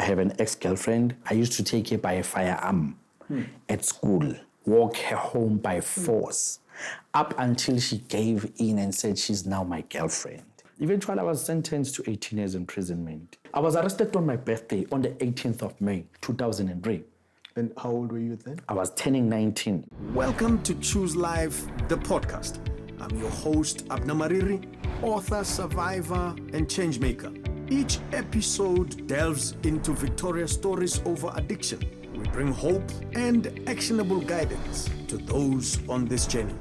have an ex-girlfriend. I used to take her by a firearm at school, walk her home by force, up until she gave in and said she's now my girlfriend. Eventually, I was sentenced to 18 years imprisonment. I was arrested on my birthday on the 18th of May, 2003. And how old were you then? I was turning 19. Welcome to Choose Life, the podcast. I'm your host, Abna Mariri, author, survivor, and changemaker. Each episode delves into victorious stories over addiction. We bring hope and actionable guidance to those on this journey.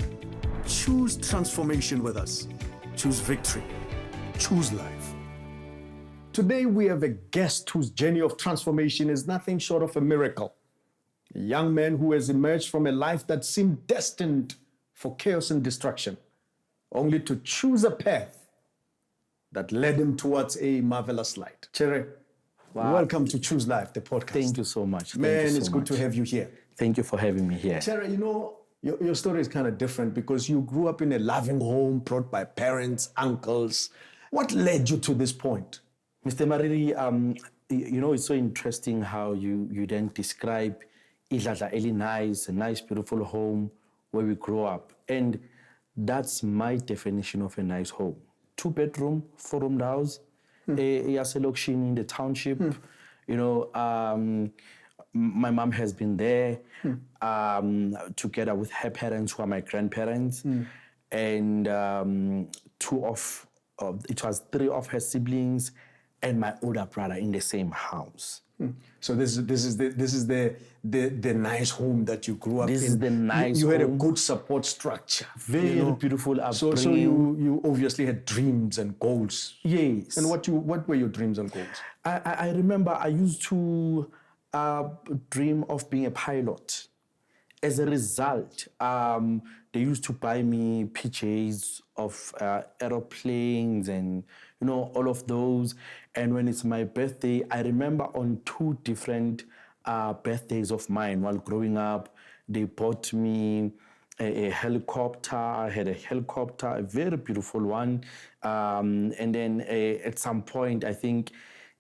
Choose transformation with us. Choose victory. Choose life. Today we have a guest whose journey of transformation is nothing short of a miracle. A young man who has emerged from a life that seemed destined for chaos and destruction, only to choose a path that led him towards a marvelous light. Chere, welcome to Choose Life, the podcast. Thank you so much. It's good to have you here. Thank you for having me here. Chere, you know, your story is kind of different because you grew up in a loving home brought by parents, uncles. What led you to this point? Mr. Mariri, you know, it's so interesting how you then describe Idladla Eli nice, a nice, beautiful home where we grew up. And that's my definition of a nice home. 2-bedroom, 4-roomed house, a selection in the township. You know, my mom has been there together with her parents, who are my grandparents, and it was 3 of her siblings and my older brother in the same house. So this is the nice home that you grew up in. This is the nice you had a home. good support structure. Very beautiful upbringing. So you obviously had dreams and goals. Yes. And what were your dreams and goals? I remember I used to dream of being a pilot. As a result, they used to buy me PJs of aeroplanes and, you know, all of those. And when it's my birthday, I remember on 2 different birthdays of mine while growing up, they bought me a helicopter. I had a helicopter, a very beautiful one. And then at some point, I think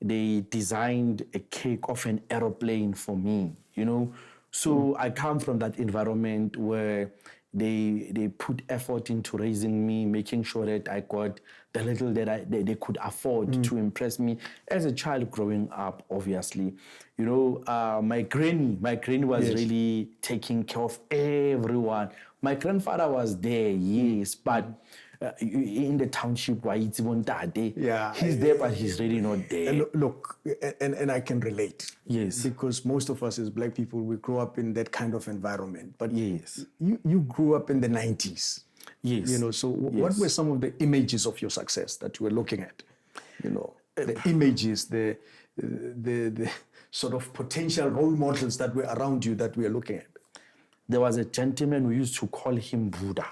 they designed a cake of an aeroplane for me, you know. So I come from that environment where they put effort into raising me, making sure that I got the little that they could afford to impress me as a child growing up, obviously. You know, my granny was really taking care of everyone. My grandfather was there, yes, but in the township, he's there, but he's really not there. And look, and I can relate. Yes. Because most of us as Black people, we grew up in that kind of environment. But yes, you grew up in the 90s. Yes. You know, so what were some of the images of your success that you were looking at? You know, the images, the sort of potential role models that were around you that we are looking at. There was a gentleman, we used to call him Buddha.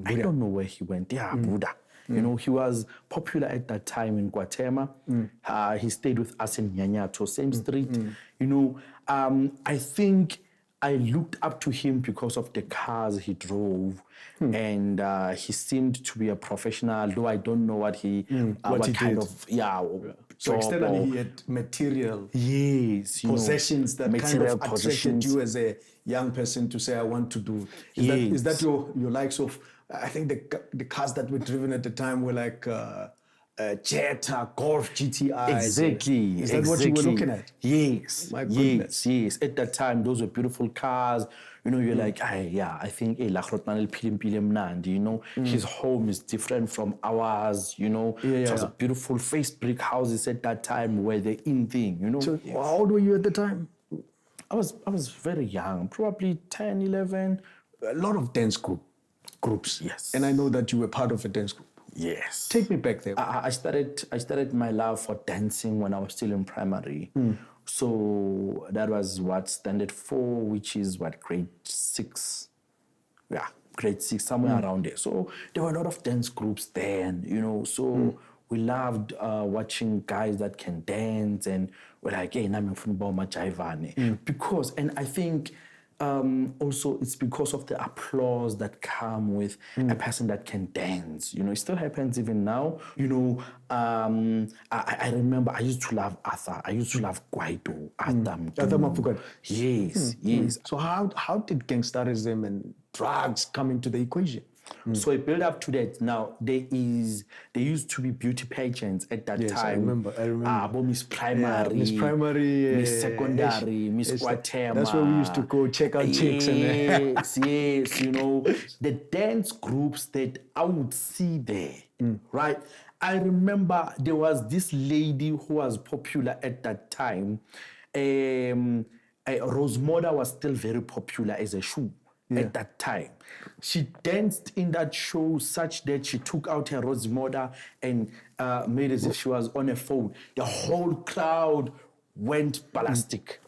I don't know where he went. Buddha. You know, he was popular at that time in Guatemala. He stayed with us in Nyanyato, same street. You know, I think I looked up to him because of the cars he drove, and he seemed to be a professional, though I don't know what he did. So externally he had material possessions that kind of attracted you as a young person to say, I want to do. Is that your likes of, I think the cars that were driven at the time were like Jetta, Golf, GTI. Exactly. Is that what you were looking at? Yes. My goodness. Yes. At that time, those were beautiful cars. You know, you're like, I think you know, his home is different from ours, you know. It was a beautiful face brick houses at that time where the in thing, you know. So how old were you at the time? I was very young, probably 10, 11. A lot of dance groups. Yes. And I know that you were part of a dance group. Yes. Take me back there. I started my love for dancing when I was still in primary. So that was what standard 4, which is what, grade 6. Yeah, grade 6, somewhere around there. So there were a lot of dance groups then, you know. So we loved watching guys that can dance, and we're like, hey, I'm from Boma Jaivane. Because, and I think also it's because of the applause that come with a person that can dance. You know, it still happens even now. You know, I remember I used to love Arthur. I used to love Kwaito, Arthur Mapukane. Yes, yes. So how did gangsterism and drugs come into the equation? So it built up to that. Now there used to be beauty pageants at that time. I remember. Miss Primary, Miss Primary, Miss Secondary, Miss Guatemala. That's where we used to go check out chicks. Yes, yes. You know, the dance groups that I would see there, right? I remember there was this lady who was popular at that time. Rose Moda was still very popular as a shoe. At that time. She danced in that show such that she took out her Rose Moda and made as if she was on a phone. The whole crowd went ballistic.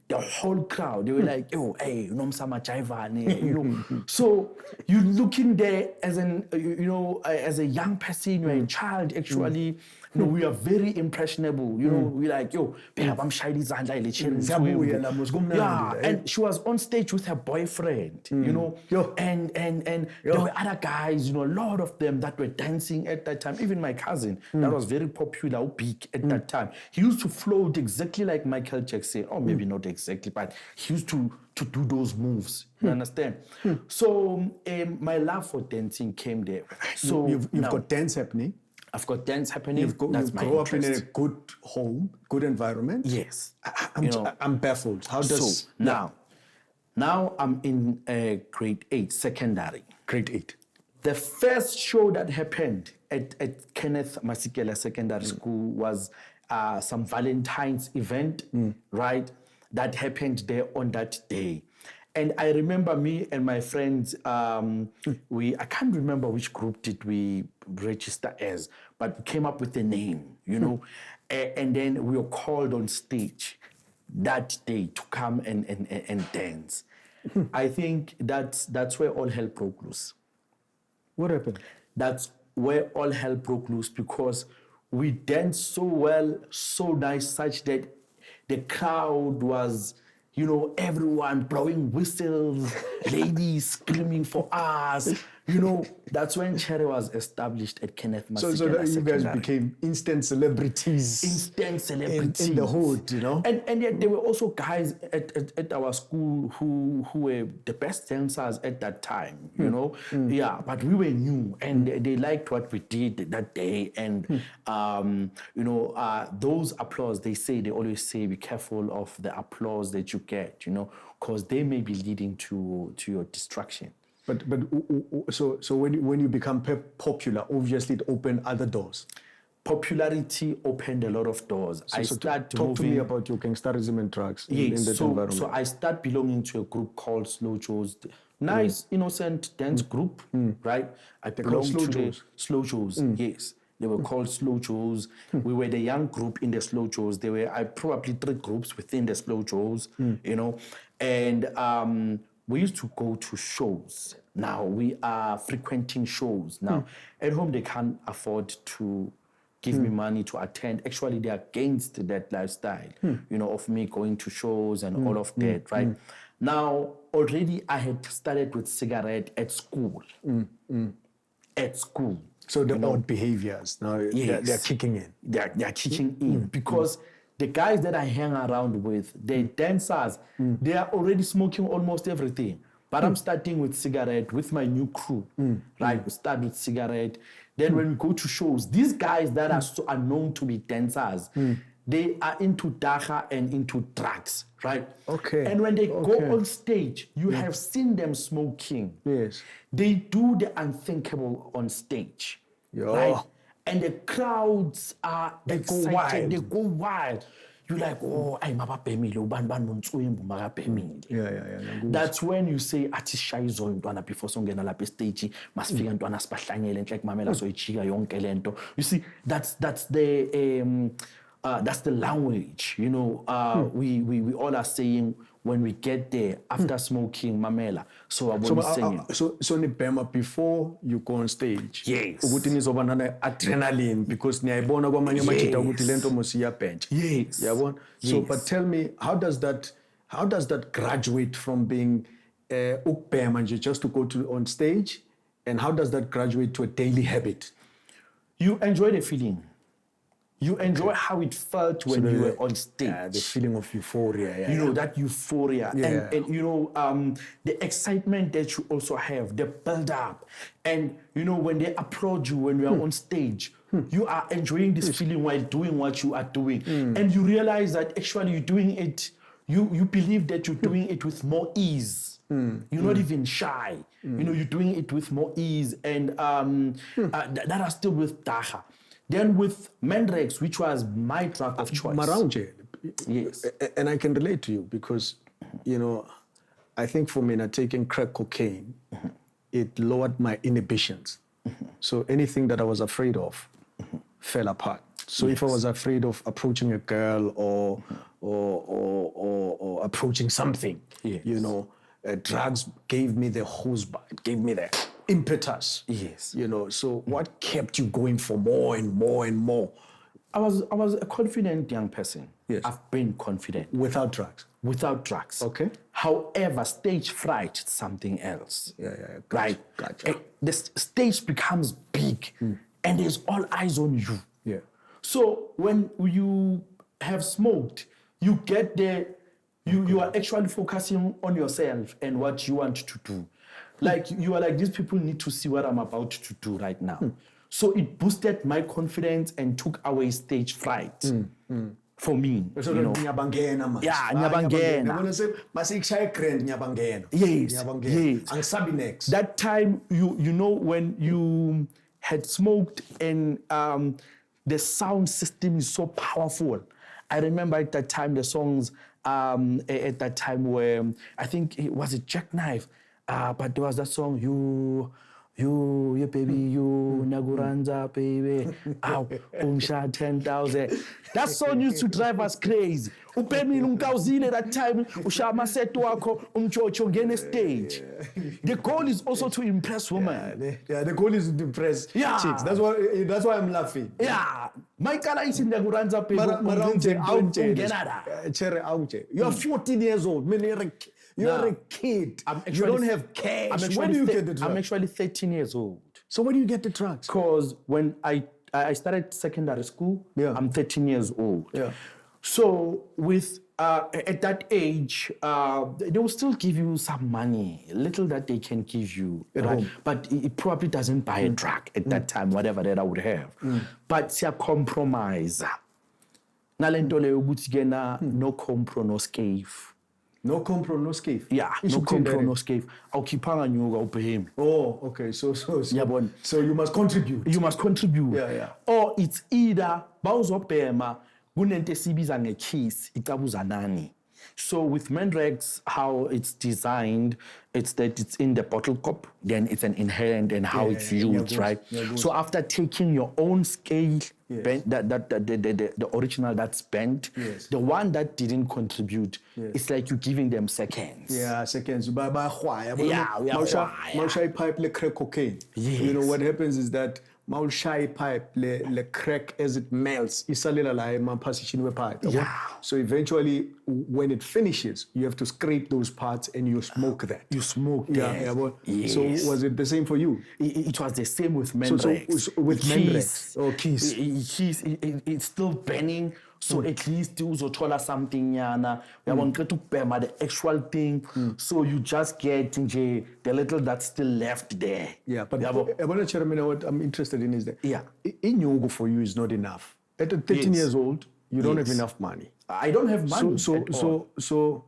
The whole crowd, they were like, "Oh, hey, Nomsama Chaivane," you know. So you looking there as as a young person, you're a child. Actually, you know, we are very impressionable. You know, we're like, "Yo, I'm shy." Yeah, and she was on stage with her boyfriend. You know, and there were other guys. You know, a lot of them that were dancing at that time. Even my cousin, that was very popular, big at that time. He used to float exactly like Michael Jackson, or maybe not exactly, but he used to do those moves. You understand? So my love for dancing came there. So you've got dance happening. I've got dance happening. You grow up in a good home, good environment. Yes. I'm baffled. How does so now I'm in grade 8, secondary. Grade 8. The first show that happened at Kenneth Masikela Secondary School was some Valentine's event, right? That happened there on that day. And I remember me and my friends, I can't remember which group did we register as, but we came up with a name, you know, and then we were called on stage that day to come and dance. I think that's where all hell broke loose. What happened? That's where all hell broke loose because we danced so well, so nice, such that the crowd was, you know, everyone blowing whistles, ladies screaming for us. You know, that's when Chere was established at Kenneth Matseke. So that you guys became instant celebrities. Instant celebrities. In the hood, you know? And yet there were also guys at our school who were the best dancers at that time, you know? Yeah, but we were new and they liked what we did that day. And, you know, those applause, they always say, be careful of the applause that you get, you know, because they may be leading to your destruction. But so when you become popular, obviously it opened other doors. Popularity opened a lot of doors. Talk to me about your gangsterism and drugs in that environment. So I start belonging to a group called Slow Joes. Nice, innocent dance group, right? I belong to the Slow Joes, yes. They were called Slow Joes. We were the young group in the Slow Joes. There were probably 3 groups within the Slow Joes, you know. And we used to go to shows. Now we are frequenting shows. Now at home they can't afford to give me money to attend. Actually, they're against that lifestyle, you know, of me going to shows and all of that, right? Now, already I had started with cigarette at school. At school. So the odd behaviors, now they're kicking in. They're kicking in because the guys that I hang around with, the dancers, they are already smoking almost everything. But I'm starting with cigarette with my new crew, right? We start with cigarette. Then when we go to shows, these guys that are known to be dancers, they are into dacha and into drugs, right? Okay. And when they go on stage, you have seen them smoking. Yes. They do the unthinkable on stage, right? And the crowds are excited. Wild. They go wild. You're like, oh, I'm That's when you say, atishayizo ntwana before songena lapha stage, masifika ntwana sibahlangele enhle kumamela soyichika yonke lento. You see, that's the language, you know. We all are saying when we get there after smoking mamela. So I was singing. So nibhema before you go on stage. Yes. Ukuthi nizoba nana adrenaline because niyayibona kwamanye amajita ukuthi lento mos iyabhentsha. Yes. Yabona. So but tell me, how does that how does that graduate from being ukubhema just to go on stage, and how does that graduate to a daily habit? You enjoy the feeling. You enjoy how it felt when you were on stage. Yeah, the feeling of euphoria. You know, that euphoria. Yeah. And you know, the excitement that you also have, the build up. And, you know, when they applaud you when you are on stage, you are enjoying this feeling while doing what you are doing. And you realize that actually you're doing it, you believe that you're doing it with more ease. You're not even shy. You know, you're doing it with more ease. And that are still with Dacha. Then with Mendrex, which was my drug of choice. Maranje. Yes. And I can relate to you because, you know, I think for me, taking crack cocaine, it lowered my inhibitions. So anything that I was afraid of fell apart. So if I was afraid of approaching a girl or approaching something, you know, drugs gave me the husband, gave me the impetus. Yes. You know, so what kept you going for more and more and more? I was a confident young person. Yes. I've been confident. Without drugs? Without drugs. Okay. However, stage fright is something else. Yeah. Right? Gotcha. The stage becomes big and there's all eyes on you. Yeah. So when you have smoked, you get there, you are actually focusing on yourself and what you want to do. Like you are like, these people need to see what I'm about to do right now. So it boosted my confidence and took away stage fright for me. So you know. Nyabangena, man. Yeah, nyabangena. Yes. Angisabi next. That time, you know, when you had smoked and the sound system is so powerful. I remember at that time the songs at that time where I think it was a Jackknife, but there was that song you baby, you Naguranza baby, ow, umsha 10,000. That song used to drive us crazy. Upemi nunkauzile that time, ushama setu wako, umchocho ngene stage. The goal is also to impress women. Yeah, the goal is to impress chicks. That's why I'm laughing. Yeah. My color is in Naguranza baby. Chere, you are 14 years old. You're a kid. You don't have cash. Where do you get the drugs? I'm actually 13 years old. So where do you get the drugs? Because when I started secondary school, I'm 13 years old. Yeah. So with at that age, they will still give you some money, little that they can give you, at home. But it probably doesn't buy a drug at that time, whatever that I would have. But it's a compromise. Nalento leyo ukuthi kena no compro no scave. No compro, no scave. Yeah, no compro, no scave. Awukhipanga nyuka ubhemi. Oh, okay. So you must contribute. You must contribute. Yeah. Or it's either bawuzobhema kunento esibiza ngekiss icabuza nani. So with Mendrex, how it's designed, it's that it's in the bottle cup, then it's an inherent and how it's used, right? So after taking your own scale, bent, the original that's bent, the one that didn't contribute, it's like you're giving them seconds. Yeah, seconds. By Yeah. pipe le crack cocaine. Yes. You know what happens is that shy pipe le crack as it melts isalela la emaphasishini wepipe. Yeah. So eventually when it finishes you have to scrape those parts and you smoke that. You smoke that. Yes. So was it the same for you? It was the same with Mendrex. So with Mendrex or Keys. It's still burning. So at least uzothola something yana. The actual thing. So you just get the little that's still left there. Yeah, but what I'm interested in is that inyugo for you is not enough. At 13 years old, you don't have enough money. I don't have money. So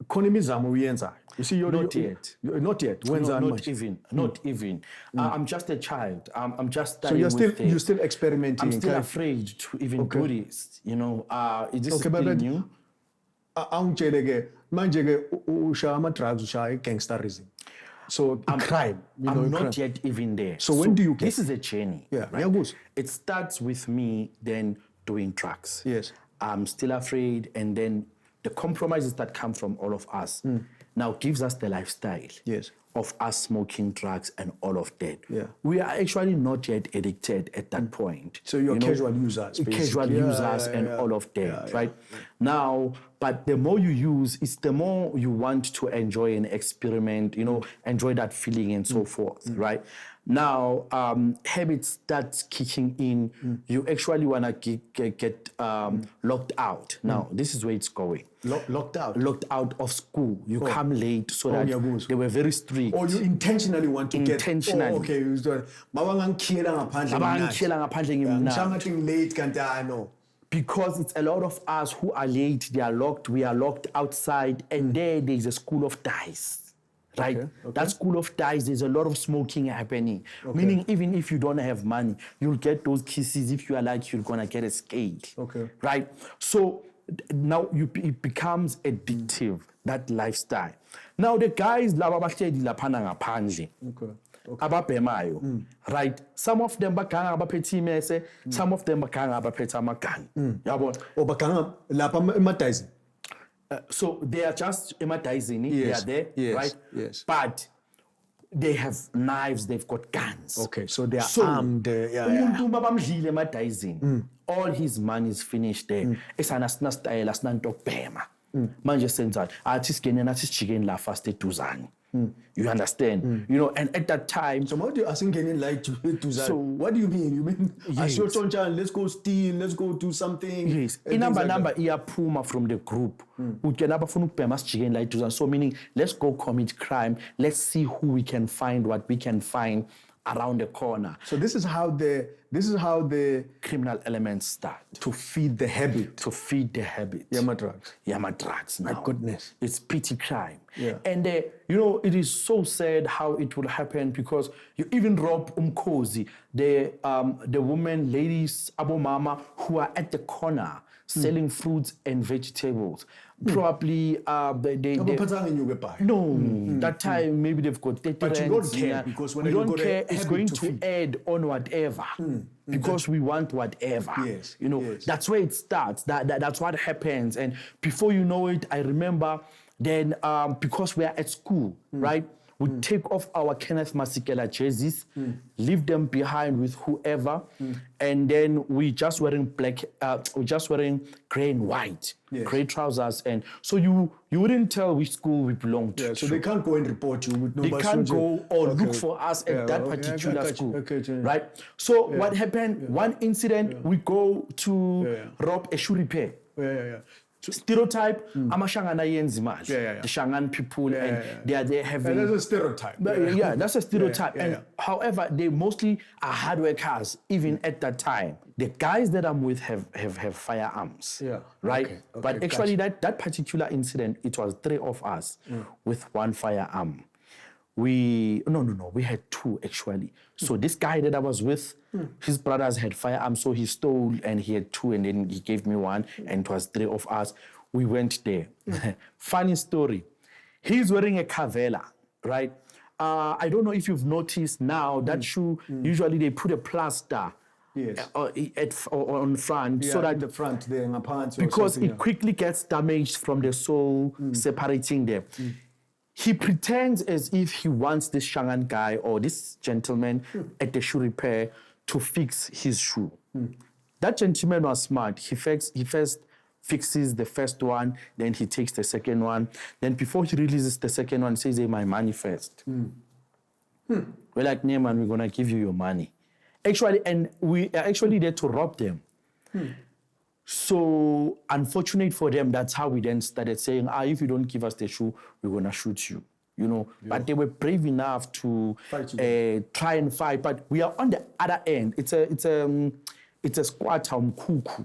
konimizamo uyenza. You see, not yet. Not yet. When's no, not even. Not even. I'm just a child. I'm just starting. So you're still experimenting. I'm still afraid to even do this. You know, is this still new? Manje usha drugs usha gangsterism. So crime. I'm not yet even there. So when do you get? This is a journey. Yeah. Right? It starts with me then doing drugs. Yes. I'm still afraid, and then the compromises that come from all of us. now gives us the lifestyle Yes. of us smoking drugs and all of that. Yeah. We are actually not yet addicted at that point. So you're casual users, basically. And all of that, right? Now, but the more you use, it's the more you want to enjoy and experiment, enjoy that feeling and so forth, right? Now, habits start kicking in. You actually want to get locked out. Now, this is where it's going. Locked out? Locked out of school. You come late so that they were very strict. Or you intentionally want to Intentionally. Oh, okay. Late, no. Because it's a lot of us who are late, they are locked, we are locked outside, and there's a school of dice, right? Okay. That school of dice, there's a lot of smoking happening. Meaning, even if you don't have money, you'll get those kisses. If you are like, you're gonna get a scale, right? So now it becomes addictive, that lifestyle. Now the guys, ababhemayo, right? Some of them baganga abaphethe imese, some of them baganga abaphethe amagani. Yabona? Or baganga lapha emadizing. So they are just emadizing, they are there, right? Yes. But they have knives, they've got guns. Okay, so they are armed. Umuntu mabamdlile emadizing, all his money is finished there. Esana sinastyle asinanto kubhema. Manje senzani? Athi sigene nathi sijikeni la fast eduzane. You understand? And at that time. So what do you asking getting like to that? So what do you mean? You mean let's go steal, let's go do something? Yes. Number iyaphuma from the group. So meaning let's go commit crime. Let's see who we can find, what we can find around the corner. So this is how the criminal elements start. To feed the habit. Yama drugs now. My goodness. It's petty crime. Yeah. And it is so sad how it will happen because you even rob umkozi, the women, ladies, abomama who are at the corner selling fruits and vegetables. Probably that time maybe they've got 30 but you don't care because when we you don't care. It's going to feed. add on whatever because we want whatever. Yes. That's where it starts. That's what happens. And before you know it, I remember then because we are at school, right? We take off our Kenneth Masikela jerseys, leave them behind with whoever, and then we just wearing gray and white, gray trousers, and so you wouldn't tell which school we belong to. So they can't go and report you with no. They can't go or look for us at that particular school, right? So what happened? One incident, we go to rob a shoe repair. Stereotype, amashangana yenza imali. The Shangan people and they are there having. That's a stereotype. That's a stereotype. And however, they mostly are hard workers, even at that time. The guys that I'm with have firearms. Right? Okay, but actually that particular incident, it was 3 of us with 1 firearm. We had 2 actually. So this guy that I was with, his brothers had firearms, so he stole and he had 2 and then he gave me 1 and it was 3 of us. We went there. Funny story. He's wearing a Cavella, right? I don't know if you've noticed now that shoe, usually they put a plaster on front so that the front there, because it quickly gets damaged from the sole separating them. He pretends as if he wants this Shangan guy or this gentleman at the shoe repair to fix his shoe. That gentleman was smart. He first fixes the first one, then he takes the second one. Then before he releases the second one, he says, "Hey, my money first." We're like, "Nee, man, we're gonna give you your money." Actually, and we are actually there to rob them. So unfortunate for them, that's how we then started saying, if you don't give us the shoe, we're gonna shoot you. But they were brave enough to try and fight. But we are on the other end. It's a squatter umkuku.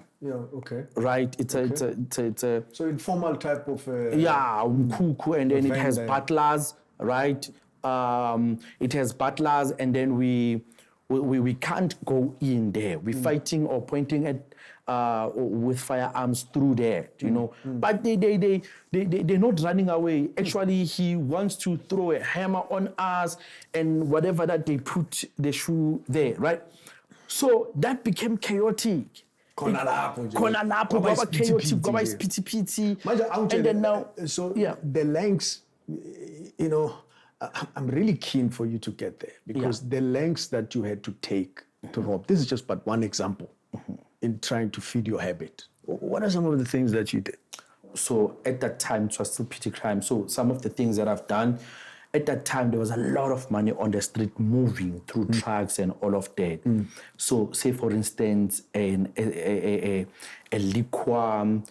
Right? It's a so informal type of umkuku, and then it has butlers, right? It has butlers, and then we can't go in there. We're fighting or pointing at with firearms through there, But they're not running away. Actually, he wants to throw a hammer on us and whatever that they put the shoe there, right? So that became chaotic. Chaotic, and then now, so the lengths you know, I'm really keen for you to get there because the lengths that you had to take to rob, this is just but one example in trying to feed your habit. What are some of the things that you did? So at that time, it was still petty crime. So some of the things that I've done, at that time, there was a lot of money on the street moving through trucks and all of that. So say, for instance, a liquor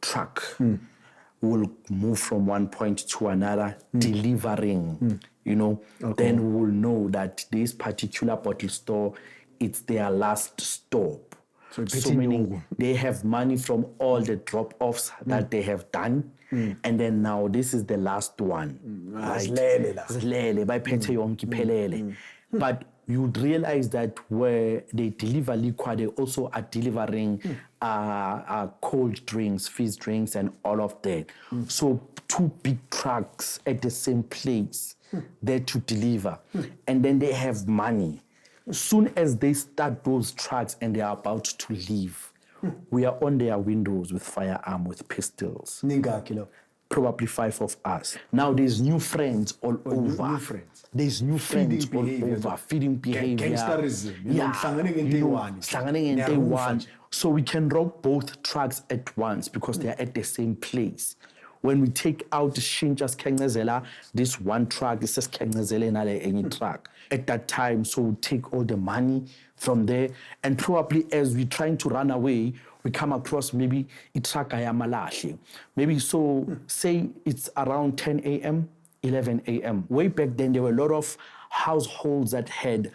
truck will move from one point to another, delivering, you know. Okay. Then we'll know that this particular bottle store, it's their last stop. So meaning they have money from all the drop-offs that they have done, and then now this is the last one. Right? But you'd realize that where they deliver liquor, they also are delivering cold drinks, fizz drinks, and all of that. So 2 big trucks at the same place there to deliver, and then they have money. Soon as they start those trucks and they are about to leave, we are on their windows with firearm, with pistols. Probably 5 of us. Now there's new friends all over. New friends. There's new friends all over. Feeding behavior. Gangsterism. So we can rob both trucks at once because they are at the same place. When we take out Shinjas Kengazela, this one truck, this is Kengazela in any truck. At that time, so we take all the money from there, and probably as we're trying to run away, we come across maybe a truck ayamalahle. Maybe so, say it's around 10 a.m., 11 a.m. Way back then, there were a lot of households that had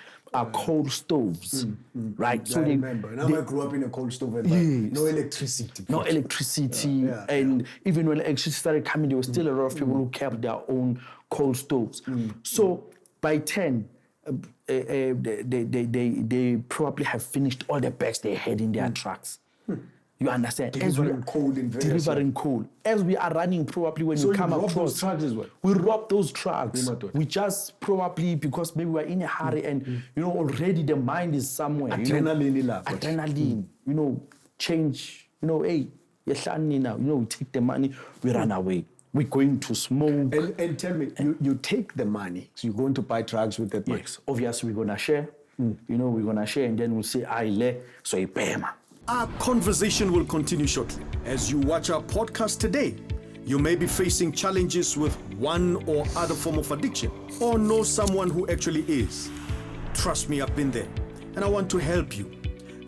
coal stoves, right? So I remember. And I grew up in a coal stove environment. No electricity. No electricity. And even when electricity started coming, there were still a lot of people who kept their own coal stoves. So by 10, they probably have finished all the bags they had in their trucks. You understand? Delivering coal. As we are running, probably when so we come across those trucks as well. We rob those trucks. We just probably because maybe we're in a hurry and you know already the mind is somewhere. Adrenaline. You know, change. You know, hey, we take the money, we run away. We're going to smoke. And tell me, you take the money, so you're going to buy drugs with that money? Yes, obviously we're gonna share. You know, we're gonna share, and then we'll say, so I pay. Our conversation will continue shortly. As you watch our podcast today, you may be facing challenges with one or other form of addiction, or know someone who actually is. Trust me, I've been there, and I want to help you.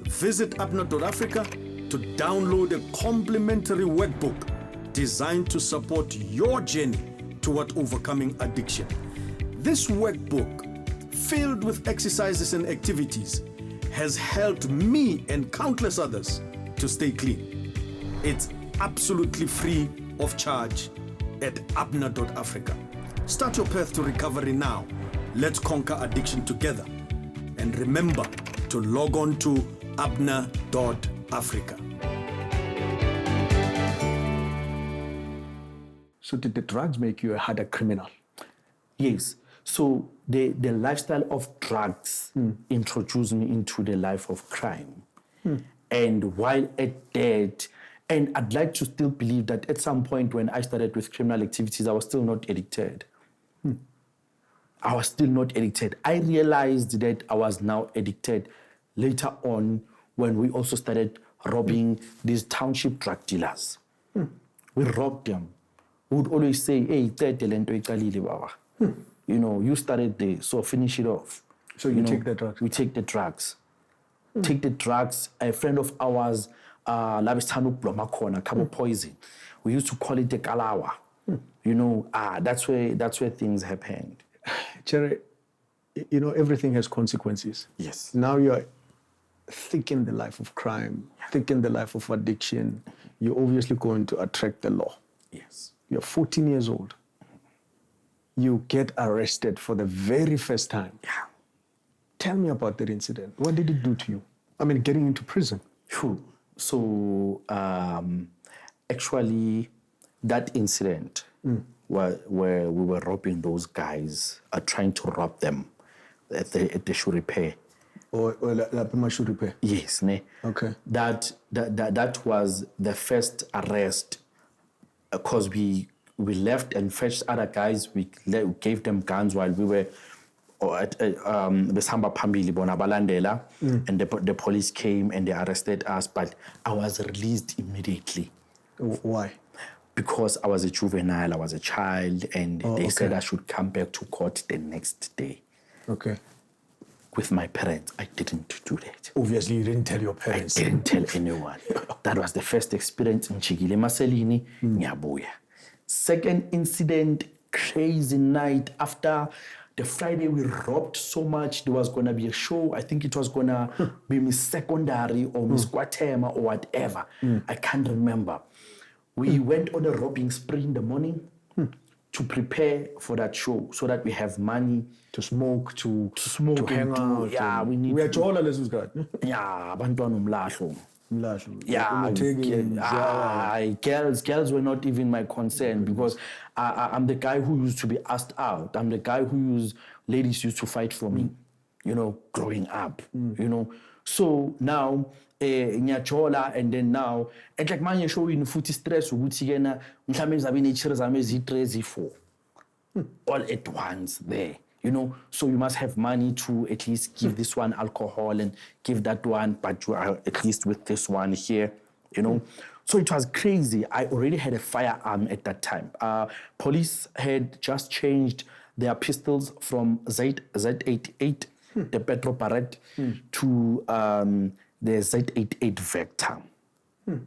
Visit abna.africa to download a complimentary workbook designed to support your journey toward overcoming addiction. This workbook, filled with exercises and activities, has helped me and countless others to stay clean. It's absolutely free of charge at abna.africa. Start your path to recovery now. Let's conquer addiction together. And remember to log on to abna.africa. So did the drugs make you a harder criminal? Yes. So the lifestyle of drugs introduced me into the life of crime. And while at that, and I'd like to still believe that at some point when I started with criminal activities, I was still not addicted. I was still not addicted. I realized that I was now addicted later on when we also started robbing these township drug dealers. We robbed them. We would always say, hey, you know, you started there, so finish it off. So you take the drugs? We take the drugs. Take the drugs. A friend of ours, poison. We used to call it the kalawa. You know, that's where things happened. Chere, you know, everything has consequences. Yes. Now you're thick in the life of crime, thick in the life of addiction. You're obviously going to attract the law. Yes. You're 14 years old. You get arrested for the very first time. Yeah. Tell me about that incident. What did it do to you? I mean, getting into prison. So, actually, that incident where we were robbing those guys, trying to rob them at the shoe repair. Or la shoe repair? Yes, ne. Okay. That was the first arrest because we we left and fetched other guys. We gave them guns while we were at Besamba Pambili Bonabalandela, and the police came and they arrested us. But I was released immediately. Why? Because I was a juvenile, I was a child, and they said I should come back to court the next day. Okay. With my parents, I didn't do that. Obviously, you didn't tell your parents. I didn't tell anyone. That was the first experience in Chigile Maselini, Nyabuya. Second incident, crazy night. After the Friday we robbed so much, there was going to be a show. I think it was going to be Miss Secondary or Miss Guatema or whatever. I can't remember. We went on a robbing spree in the morning to prepare for that show so that we have money to smoke, to hang and out. Yeah, we need. We are all lessons, God. Yeah, abantwana umlahlo. Yeah, girls were not even my concern because I'm the guy who used to be asked out. I'm the guy ladies used to fight for me, growing up, So now, ngiyajola and then now, and like manje show in futhi stress ukuthi kena mhlambe zabe nechere zami ezi3 ezi4 all at once there. So you must have money to at least give this one alcohol and give that one, but you are at least with this one here, So it was crazy. I already had a firearm at that time. Police had just changed their pistols from Z88, the Petro Barrett, to the Z88 Vector. I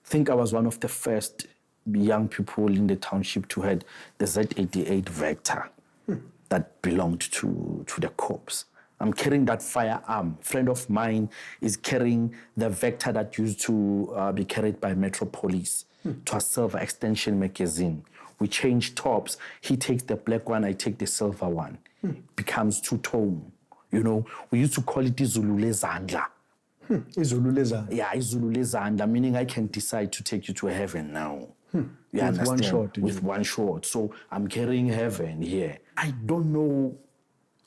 think I was one of the first young people in the township to have the Z88 Vector. That belonged to the corps. I'm carrying that firearm. Friend of mine is carrying the Vector that used to be carried by Metro Police to a silver extension magazine. We change tops. He takes the black one, I take the silver one. Becomes two-tone. We used to call it Izulule Zandla. Izulule Zandla. Yeah, Izulule Zandla, meaning I can decide to take you to heaven now. You with one shot. With one shot. So I'm carrying heaven here. I don't know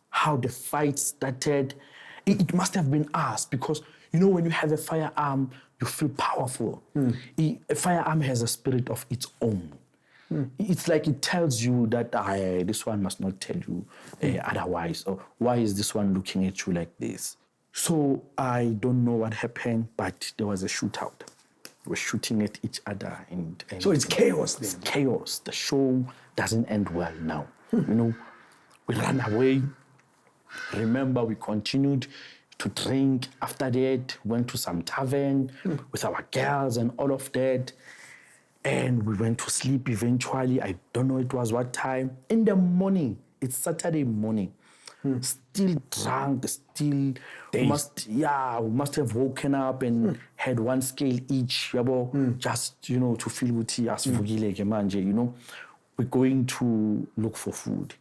how the fight started. It must have been us because, when you have a firearm, you feel powerful. A firearm has a spirit of its own. It's like it tells you that this one must not tell you otherwise. Or why is this one looking at you like this? So I don't know what happened, but there was a shootout. We're shooting at each other. And so it's chaos then? It's chaos. The show doesn't end well now. We ran away. Remember, we continued to drink. After that, went to some tavern with our girls and all of that. And we went to sleep eventually. I don't know it was what time. In the morning, it's Saturday morning. Still drunk, still we must have woken up and had one scale each, just to feel ukuthi asivukile ke manje, we're going to look for food.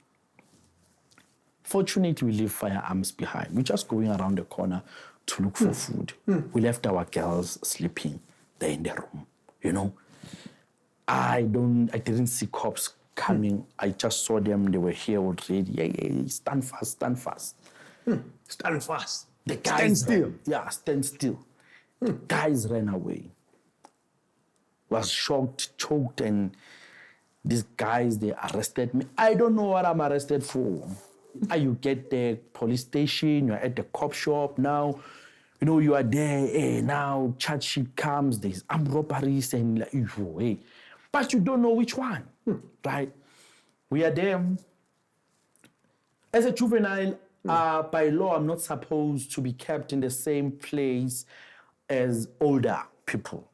Fortunately, we leave firearms behind. We're just going around the corner to look for food. We left our girls sleeping there in the room, I didn't see cops coming. I just saw them. They were here already. Yeah, stand fast. Stand fast. The guys stand still. Stand still. The guys ran away. Was shocked, choked, and these guys, they arrested me. I don't know what I'm arrested for. You get the police station, you're at the cop shop now. You are there. Now charge sheet comes. There's armed robberies and but you don't know which one. Right? We are there. As a juvenile, by law, I'm not supposed to be kept in the same place as older people.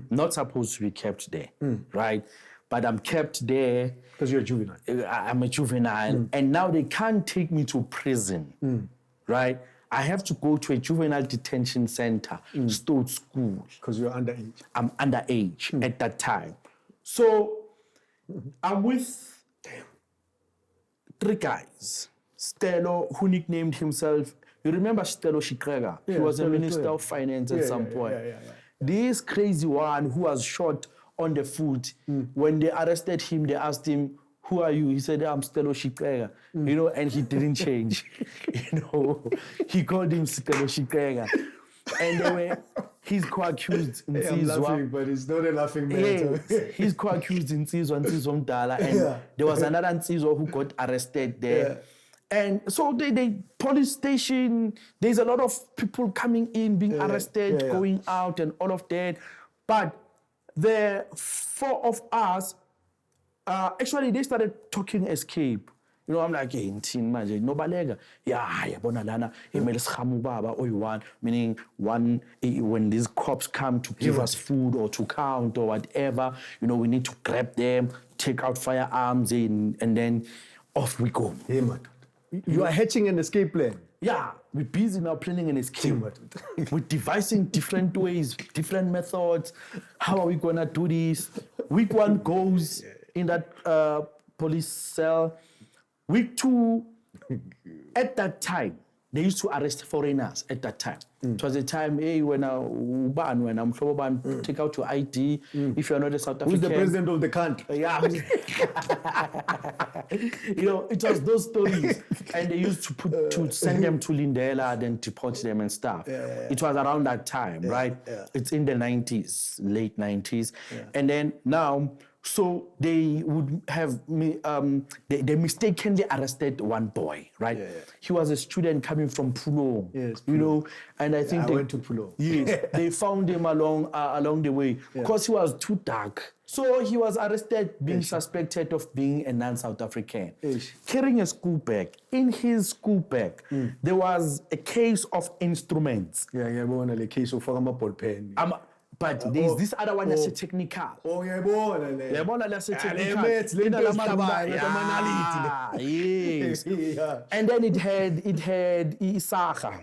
Not supposed to be kept there, right? But I'm kept there. Because you're a juvenile. I'm a juvenile. And now they can't take me to prison, right? I have to go to a juvenile detention center, Stoat School. Because you're underage. I'm underage at that time. So I'm with 3 guys. Stelo, who nicknamed himself, you remember Stelo Shikrega? He was a minister of finance at some point. This crazy one who was shot on the foot, when they arrested him, they asked him, who are you? He said, I'm Stelo Shikrega. And he didn't change. He called him Stelo Shikrega. And he's co-accused in I'm laughing, but it's not a laughing matter. Yes, he's co-accused in Nsizwa Mdala, and there was another Nsizwa who got arrested there. And so the police station, there's a lot of people coming in, being arrested, going out and all of that. But the four of us, actually they started talking escape. You know, I'm like, hey, manje, no balega. Yeah, bona lana, baba, one, meaning one, when these cops come to give us food or to count or whatever, you know, we need to grab them, take out firearms, and then off we go. Hey, man. You are hatching an escape plan. Yeah, we're busy now planning an escape. We're devising different ways, different methods. How are we gonna do this? Week 1 goes in that police cell. Week 2, at that time, they used to arrest foreigners at that time. It was a time, hey, when I'm take out your ID if you're not a South African. Who's the president of the country? Yeah. You know, it was those stories. And they used to send them to Lindela, then deport them and stuff. It was around that time, right? It's in the 90s, late 90s. And then now, so they would have they mistakenly arrested one boy, right? He was a student coming from Pulo, you know, and I think I went to Pulo. Yes, they found him along the way because he was too dark. So he was arrested, being suspected of being a non-South African, carrying a school bag. In his school bag, there was a case of instruments. A case of ball pen. But there's this other one that's a technical. That's a technical. Yes. And then it had Isacha.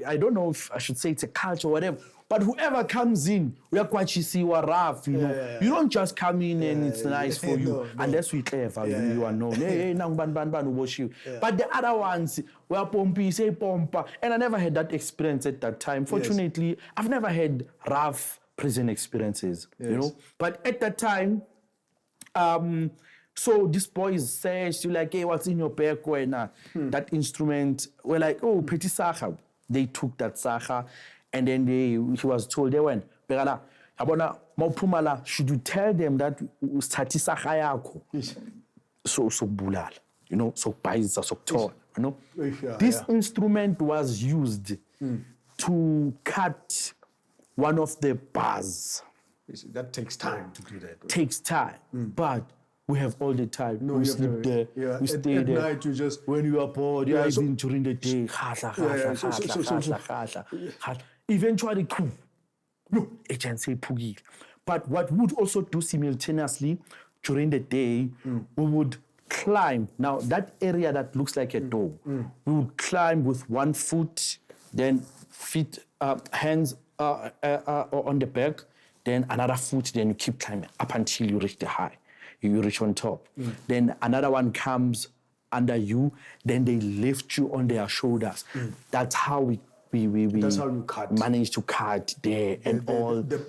I don't know if I should say it's a culture or whatever. But whoever comes in, we are quite rough, you know. You don't just come in and it's nice for you, unless we're clever, you are known. Hey, but the other ones were pompy, say pompa. And I never had that experience at that time. Fortunately, I've never had rough prison experiences, you know. But at that time, so this boy says, you're like, hey, what's in your bag? That instrument, we're like, oh, petty sacha. They took that sacha. And then he was told, they went, Begala, Abona, Maupumala, should you tell them that Statisa Hayako? So bulal, you know, so Paiza, so tall, you know. This instrument was used to cut one of the bars. That takes time to do that. Takes time, but we have all the time. No, we sleep there. We stay there. At night, you just... When you are bored, even during the day. Eventually, agency pugil. But what we would also do simultaneously during the day, we would climb. Now, that area that looks like a door, we would climb with one foot, then feet, hands on the back, then another foot, then you keep climbing up until you reach the high. You reach on top. Then another one comes under you, then they lift you on their shoulders. That's how That's how you cut. Manage to cut there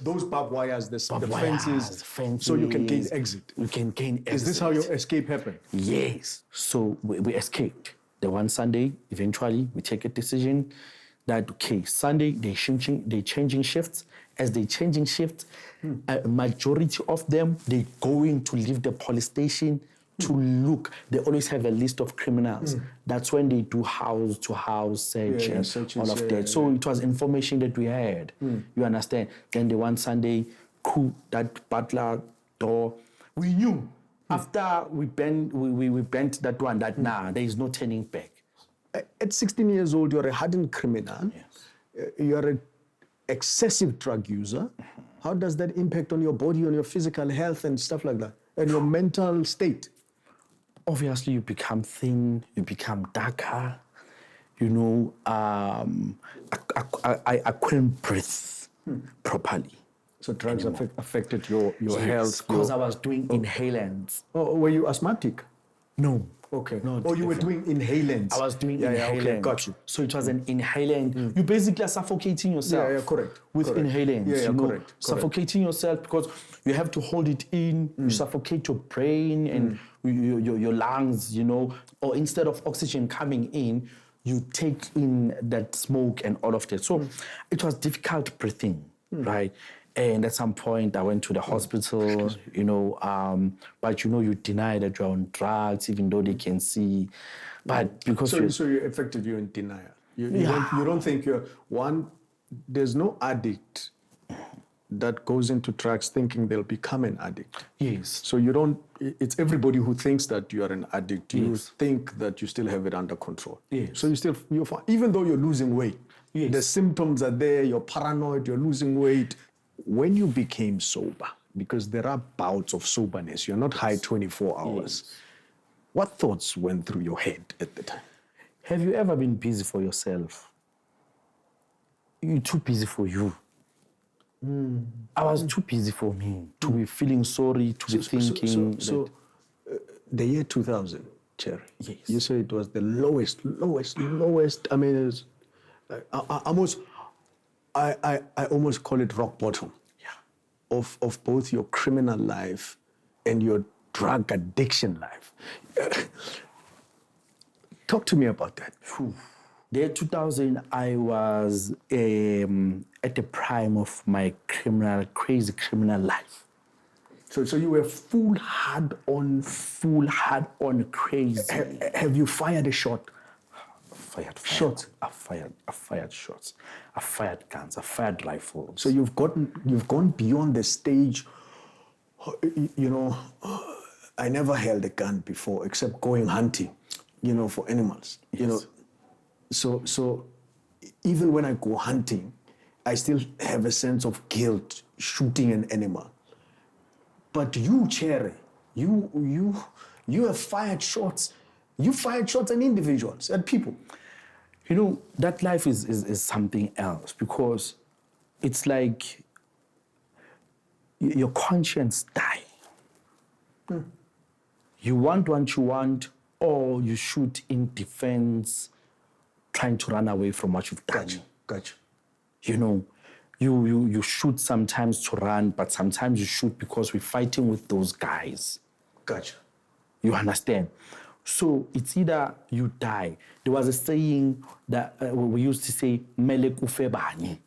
those barbed wires, the fences, so you can gain exit. You can gain exit. Is this how your escape happened? Yes. So we escaped. The one Sunday, eventually, we take a decision that, okay, Sunday, they're changing shifts. As they're changing shifts, a majority of them, they're going to leave the police station to look. They always have a list of criminals. That's when they do house-to-house search and all of that. So it was information that we had. You understand? Then the one Sunday, that butler door, we knew. After we bent that one, that there is no turning back. At 16 years old, you're a hardened criminal. Yes. You're an excessive drug user. How does that impact on your body, on your physical health and stuff like that, and your mental state? Obviously, you become thin, you become darker. You know, I couldn't breathe properly. So drugs affected your health? Because I was doing inhalants. Oh, were you asthmatic? No. Okay. No, you were doing inhalants. I was doing inhalants. Okay, got you. So it was an inhalant. You basically are suffocating yourself. Yeah, correct. With inhalants. Correct. Suffocating yourself because you have to hold it in. You suffocate your brain and your lungs, you know. Or instead of oxygen coming in, you take in that smoke and all of that. So it was difficult breathing, right? And at some point I went to the hospital, but you deny that you're on drugs, even though they can see. But because so you affected you in denial. You don't think you're one. There's no addict that goes into drugs thinking they'll become an addict. Yes. So you don't. It's everybody who thinks that you are an addict. You think that you still have it under control. Yes. So you're fine, even though you're losing weight. Yes. The symptoms are there. You're paranoid. You're losing weight. When you became sober, because there are bouts of soberness, you're not high 24 hours. Yes. What thoughts went through your head at the time? Have you ever been busy for yourself? You're too busy for you. I was too busy for me to be feeling sorry, to be thinking. The year 2000, Chere. Yes. You say it was the lowest. I mean, I almost call it rock bottom. Yeah. Of both your criminal life and your drug addiction life. Talk to me about that. The year 2000, I was at the prime of my crazy criminal life. So you were full hard on crazy. Have you fired a shot? Fired shots. I fired shots. I fired guns. I fired rifles. So you've gone beyond the stage. I never held a gun before, except going hunting, for animals. Yes. So even when I go hunting, I still have a sense of guilt shooting an animal. But you, Chere, you have fired shots. You fired shots at individuals, at people. That life is something else, because it's like your conscience die. You want what you want, or you shoot in defense, trying to run away from what you've done. Gotcha. You shoot sometimes to run, but sometimes you shoot because we're fighting with those guys. Gotcha. You understand? So it's either you die. There was a saying that we used to say, "Mele kufe bani."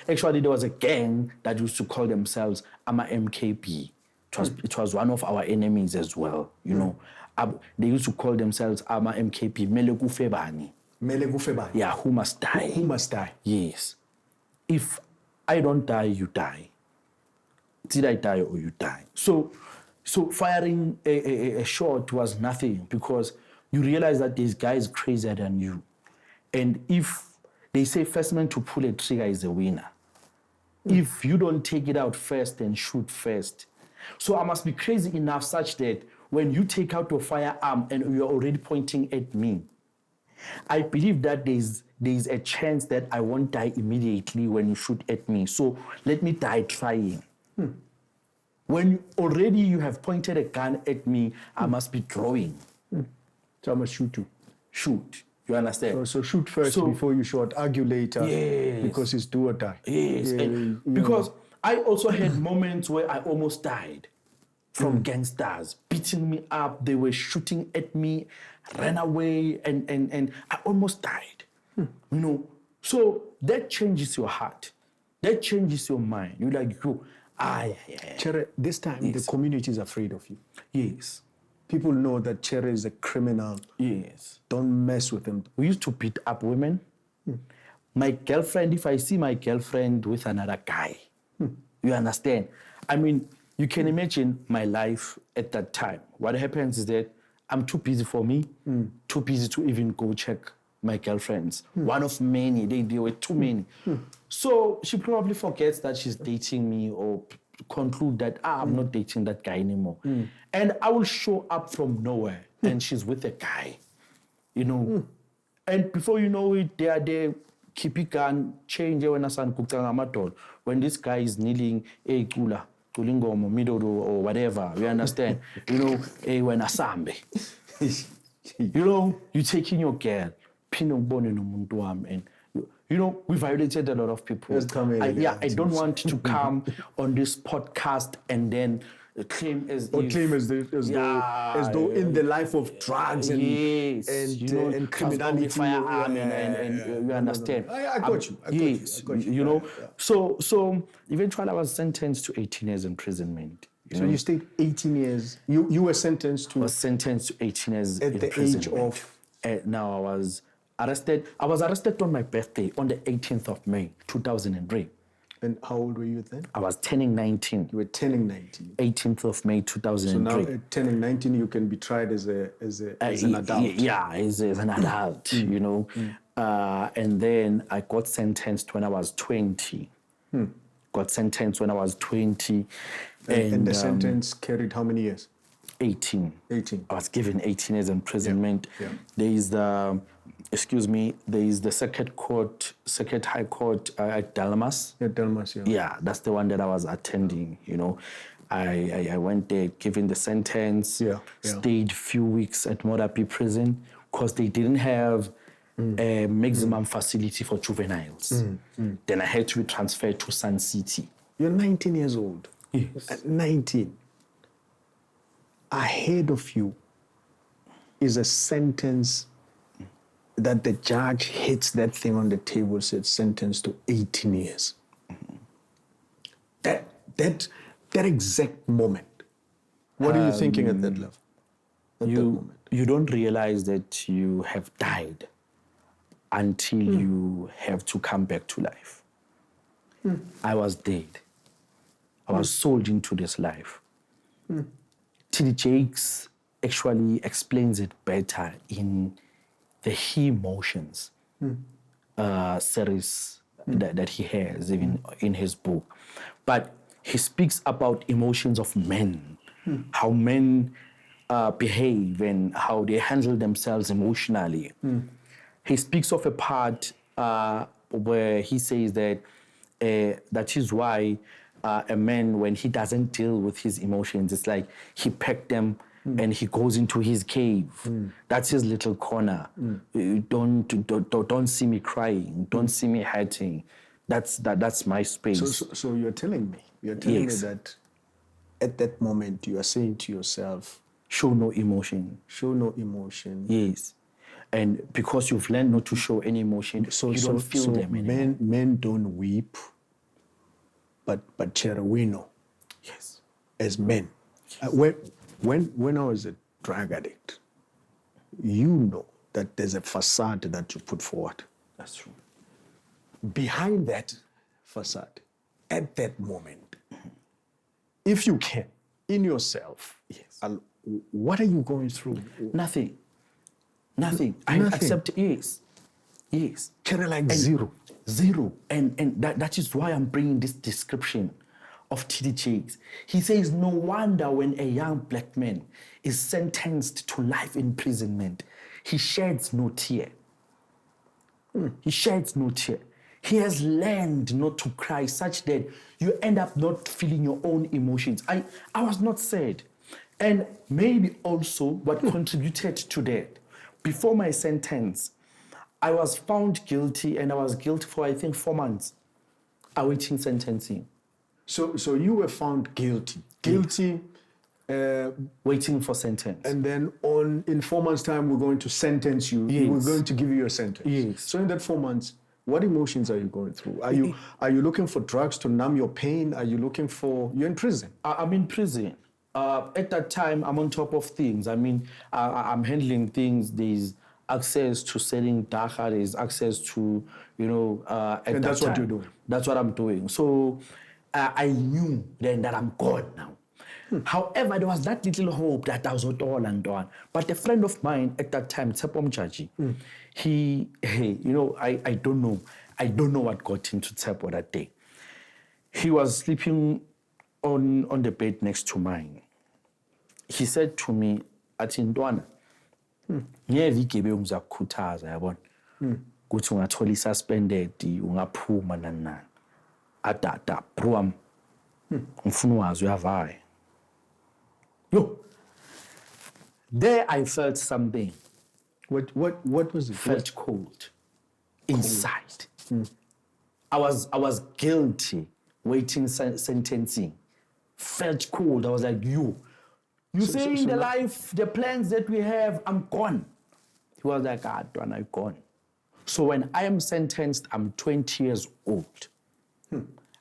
Actually, there was a gang that used to call themselves Ama MKB. It was one of our enemies as well, They used to call themselves Ama MKB, Mele kufe bani. Mele kufe bani. Yeah, who must die? Who must die? Yes. If I don't die, you die. Did I die or you die? So firing a shot was nothing, because you realize that this guy is crazier than you. And if they say first man to pull a trigger is a winner. If you don't take it out first and shoot first. So I must be crazy enough such that when you take out your firearm and you're already pointing at me, I believe that there's a chance that I won't die immediately when you shoot at me. So let me die trying. When already you have pointed a gun at me, I must be drawing. So I must shoot you. Shoot. You understand? So shoot first before you shot. Argue later. Yes. Because it's do or die. Yes. Because I also had moments where I almost died from gangsters beating me up. They were shooting at me, ran away, and I almost died. So that changes your heart. That changes your mind. You're like, Chere, this time the community is afraid of you. Yes. People know that Chere is a criminal. Yes. Don't mess with him. We used to beat up women. My girlfriend, if I see my girlfriend with another guy, you understand? I mean, you can imagine my life at that time. What happens is that I'm too busy for me, too busy to even go check my girlfriends. One of many, they were too many. So she probably forgets that she's dating me, or conclude that I'm not dating that guy anymore. And I will show up from nowhere and she's with a guy, And before you know it, they are there, keep it gun, change when this guy is kneeling, or whatever, you understand? When asambe. You're taking your girl, and we violated a lot of people. I don't want to come on this podcast and then claim as Or if, claim as though in the life of drugs and yes, and criminality. firearm and you understand. I got you. Yes, you know. So eventually I was sentenced to 18 years imprisonment. So you stayed 18 years. You were sentenced to. I was sentenced to 18 years at the age of. Now I was arrested. I was arrested on my birthday on the 18th of May, 2003. And how old were you then? I was turning 19. You were turning 19. 18th of May, 2003. So now at turning 19, you can be tried as an adult. Yeah, as an adult, you know. And then I got sentenced when I was 20. Got sentenced when I was 20. And the sentence carried how many years? 18. 18. I was given 18 years imprisonment. Yeah. There is the, there is the Circuit High Court at Delmas. Yeah, Delmas, yeah. Yeah, that's the one that I was attending, you know. I went there, given the sentence, stayed few weeks at Modapi prison because they didn't have a maximum facility for juveniles. Then I had to be transferred to Sun City. You're 19 years old. Yes. At 19. Ahead of you is a sentence that the judge hits that thing on the table, said sentenced to 18 years. That exact moment, what are you thinking at that level? At that moment? You don't realize that you have died until you have to come back to life. I was dead. I was sold into this life. T.D. Jakes actually explains it better in the He Emotions series that he has, even in his book. But he speaks about emotions of men, how men behave and how they handle themselves emotionally. He speaks of a part where he says that that is why a man, when he doesn't deal with his emotions, it's like he packed them and he goes into his cave. That's his little corner. Don't see me crying. Don't see me hurting. That's my space. So you're telling me that at that moment you are saying to yourself, show no emotion. Show no emotion. Yes. And because you've learned not to show any emotion, you don't feel them anymore. Men don't weep, but Chere, we know. Yes. As men. Yes. When I was a drug addict, you know that there's a facade that you put forward. That's true. Behind that facade, at that moment, if you can, in yourself, yes. What are you going through? Nothing. I accept yes. Kind of zero. And that is why I'm bringing this description of T.D. Jakes. He says, no wonder when a young black man is sentenced to life imprisonment, he sheds no tear. He sheds no tear. He has learned not to cry such that you end up not feeling your own emotions. I was not sad. And maybe also what contributed to that, before my sentence, I was found guilty, and I was guilty for, I think, 4 months, awaiting sentencing. So you were found guilty. Guilty. Waiting for sentence. And then in 4 months' time, we're going to sentence you. Yes. We're going to give you your sentence. Yes. So in that 4 months, what emotions are you going through? Are you looking for drugs to numb your pain? Are you looking for... You're in prison. I'm in prison. At that time, I'm on top of things. I mean, I'm handling things. There's access to selling dagga. There's access to, and that's what you're doing. That's what I'm doing. So I knew then that I'm gone now. However, there was that little hope that I was all and done. But a friend of mine at that time, Tsepo Mchaji, I don't know. I don't know what got into Tsepo that day. He was sleeping on the bed next to mine. He said to me, athi Ntwana, ngeke igebengu zakukhuthaza yabona. Kuthi ungathola isuspended ungaphuma nani. Adada bro wami. Ngifuna wazi uyavaya. Yo. There I felt something. What was it? Felt cold inside. I was guilty, waiting sentencing. felt cold. I was like, you saying the life, the plans that we have, I'm gone. He was like, Dwan, I'm gone. So when I am sentenced, I'm 20 years old.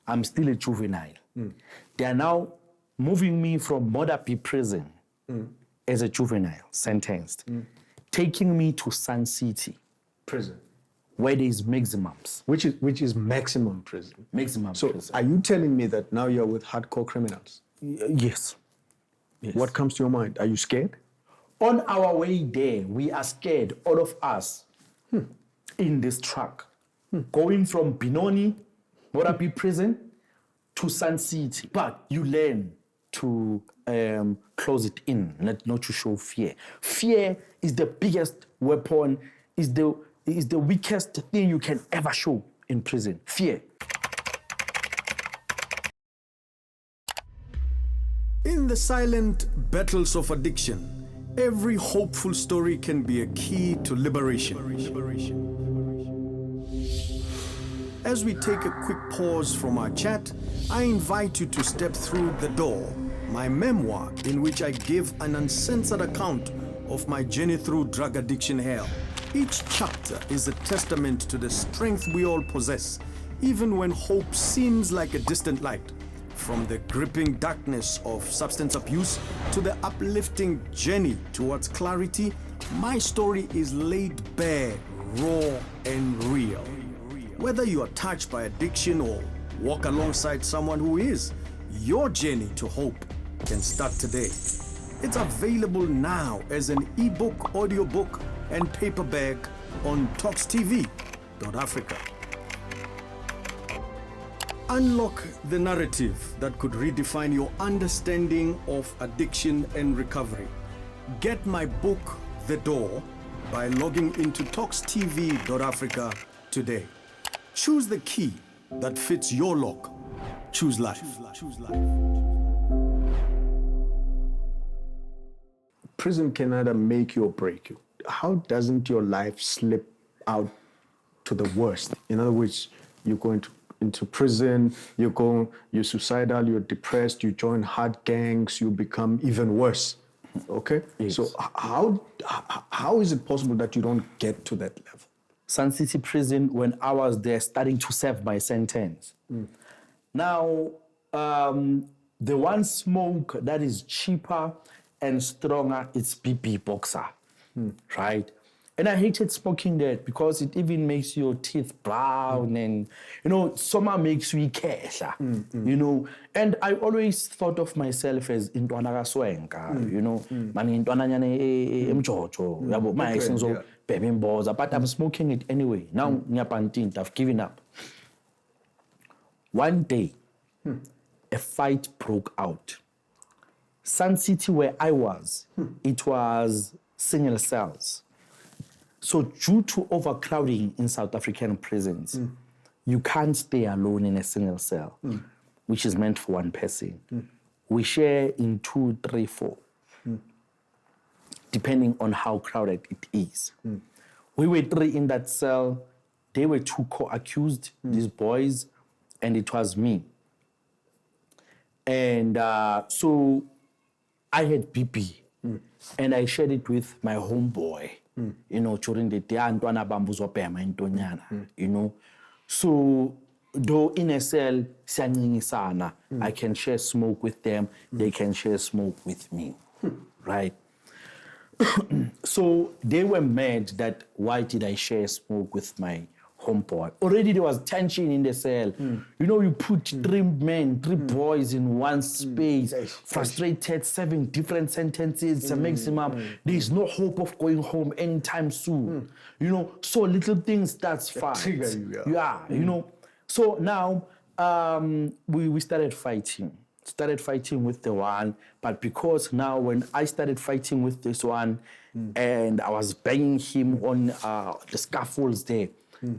I'm still a juvenile. They are now moving me from Modapi prison as a juvenile, sentenced, taking me to Sun City Prison. where there is maximums. Which is maximum prison. Maximum prison. So are you telling me that now you're with hardcore criminals? Yes. What comes to your mind? Are you scared? On our way there, we are scared, all of us, in this truck, going from Benoni, Modapi prison, to Sun City. But you learn to close it in, not to show fear. Fear is the biggest weapon, is the weakest thing you can ever show in prison. Fear. In the silent battles of addiction, every hopeful story can be a key to liberation. As we take a quick pause from our chat, I invite you to step through The Door, my memoir in which I give an uncensored account of my journey through drug addiction hell. Each chapter is a testament to the strength we all possess, even when hope seems like a distant light. From the gripping darkness of substance abuse to the uplifting journey towards clarity, my story is laid bare, raw, and real. Whether you are touched by addiction or walk alongside someone who is, your journey to hope can start today. It's available now as an ebook, audiobook, and paperback on TalksTV.Africa. Unlock the narrative that could redefine your understanding of addiction and recovery. Get my book, The Door, by logging into TalksTV.Africa today. Choose the key that fits your lock. Choose life. Prison can either make you or break you. How doesn't your life slip out to the worst? In other words, you go into prison, you're suicidal, you're depressed, you join hard gangs, you become even worse. Okay? Yes. So how is it possible that you don't get to that level? Sun City prison, when I was there starting to serve my sentence. Now, the one smoke that is cheaper and stronger, it's BP Boxer, right? And I hated smoking that because it even makes your teeth brown and, summer makes you kesha, And I always thought of myself as intwana kaswenka, mani intwana nyane emjojo, yabo manje so baby mboza, but I'm smoking it anyway. Now ngiyapantinta, I've given up. One day, a fight broke out. Sun City, where I was, it was single cells. So due to overcrowding in South African prisons, you can't stay alone in a single cell, which is meant for one person. We share in 2, 3, 4, depending on how crowded it is. We were 3 in that cell. They were 2 co-accused, these boys, and it was me. And so I had BP, and I shared it with my homeboy. During the day, So, though in a cell, I can share smoke with them, they can share smoke with me, right? So, they were mad that why did I share smoke with my homeboy? Already there was tension in the cell. You put 3 men, 3 boys in one space, frustrated, 7 different sentences, a maximum. There's no hope of going home anytime soon. So little things starts fight. So now we started fighting. With the one, but because now when I started fighting with this one and I was banging him on the scaffolds there,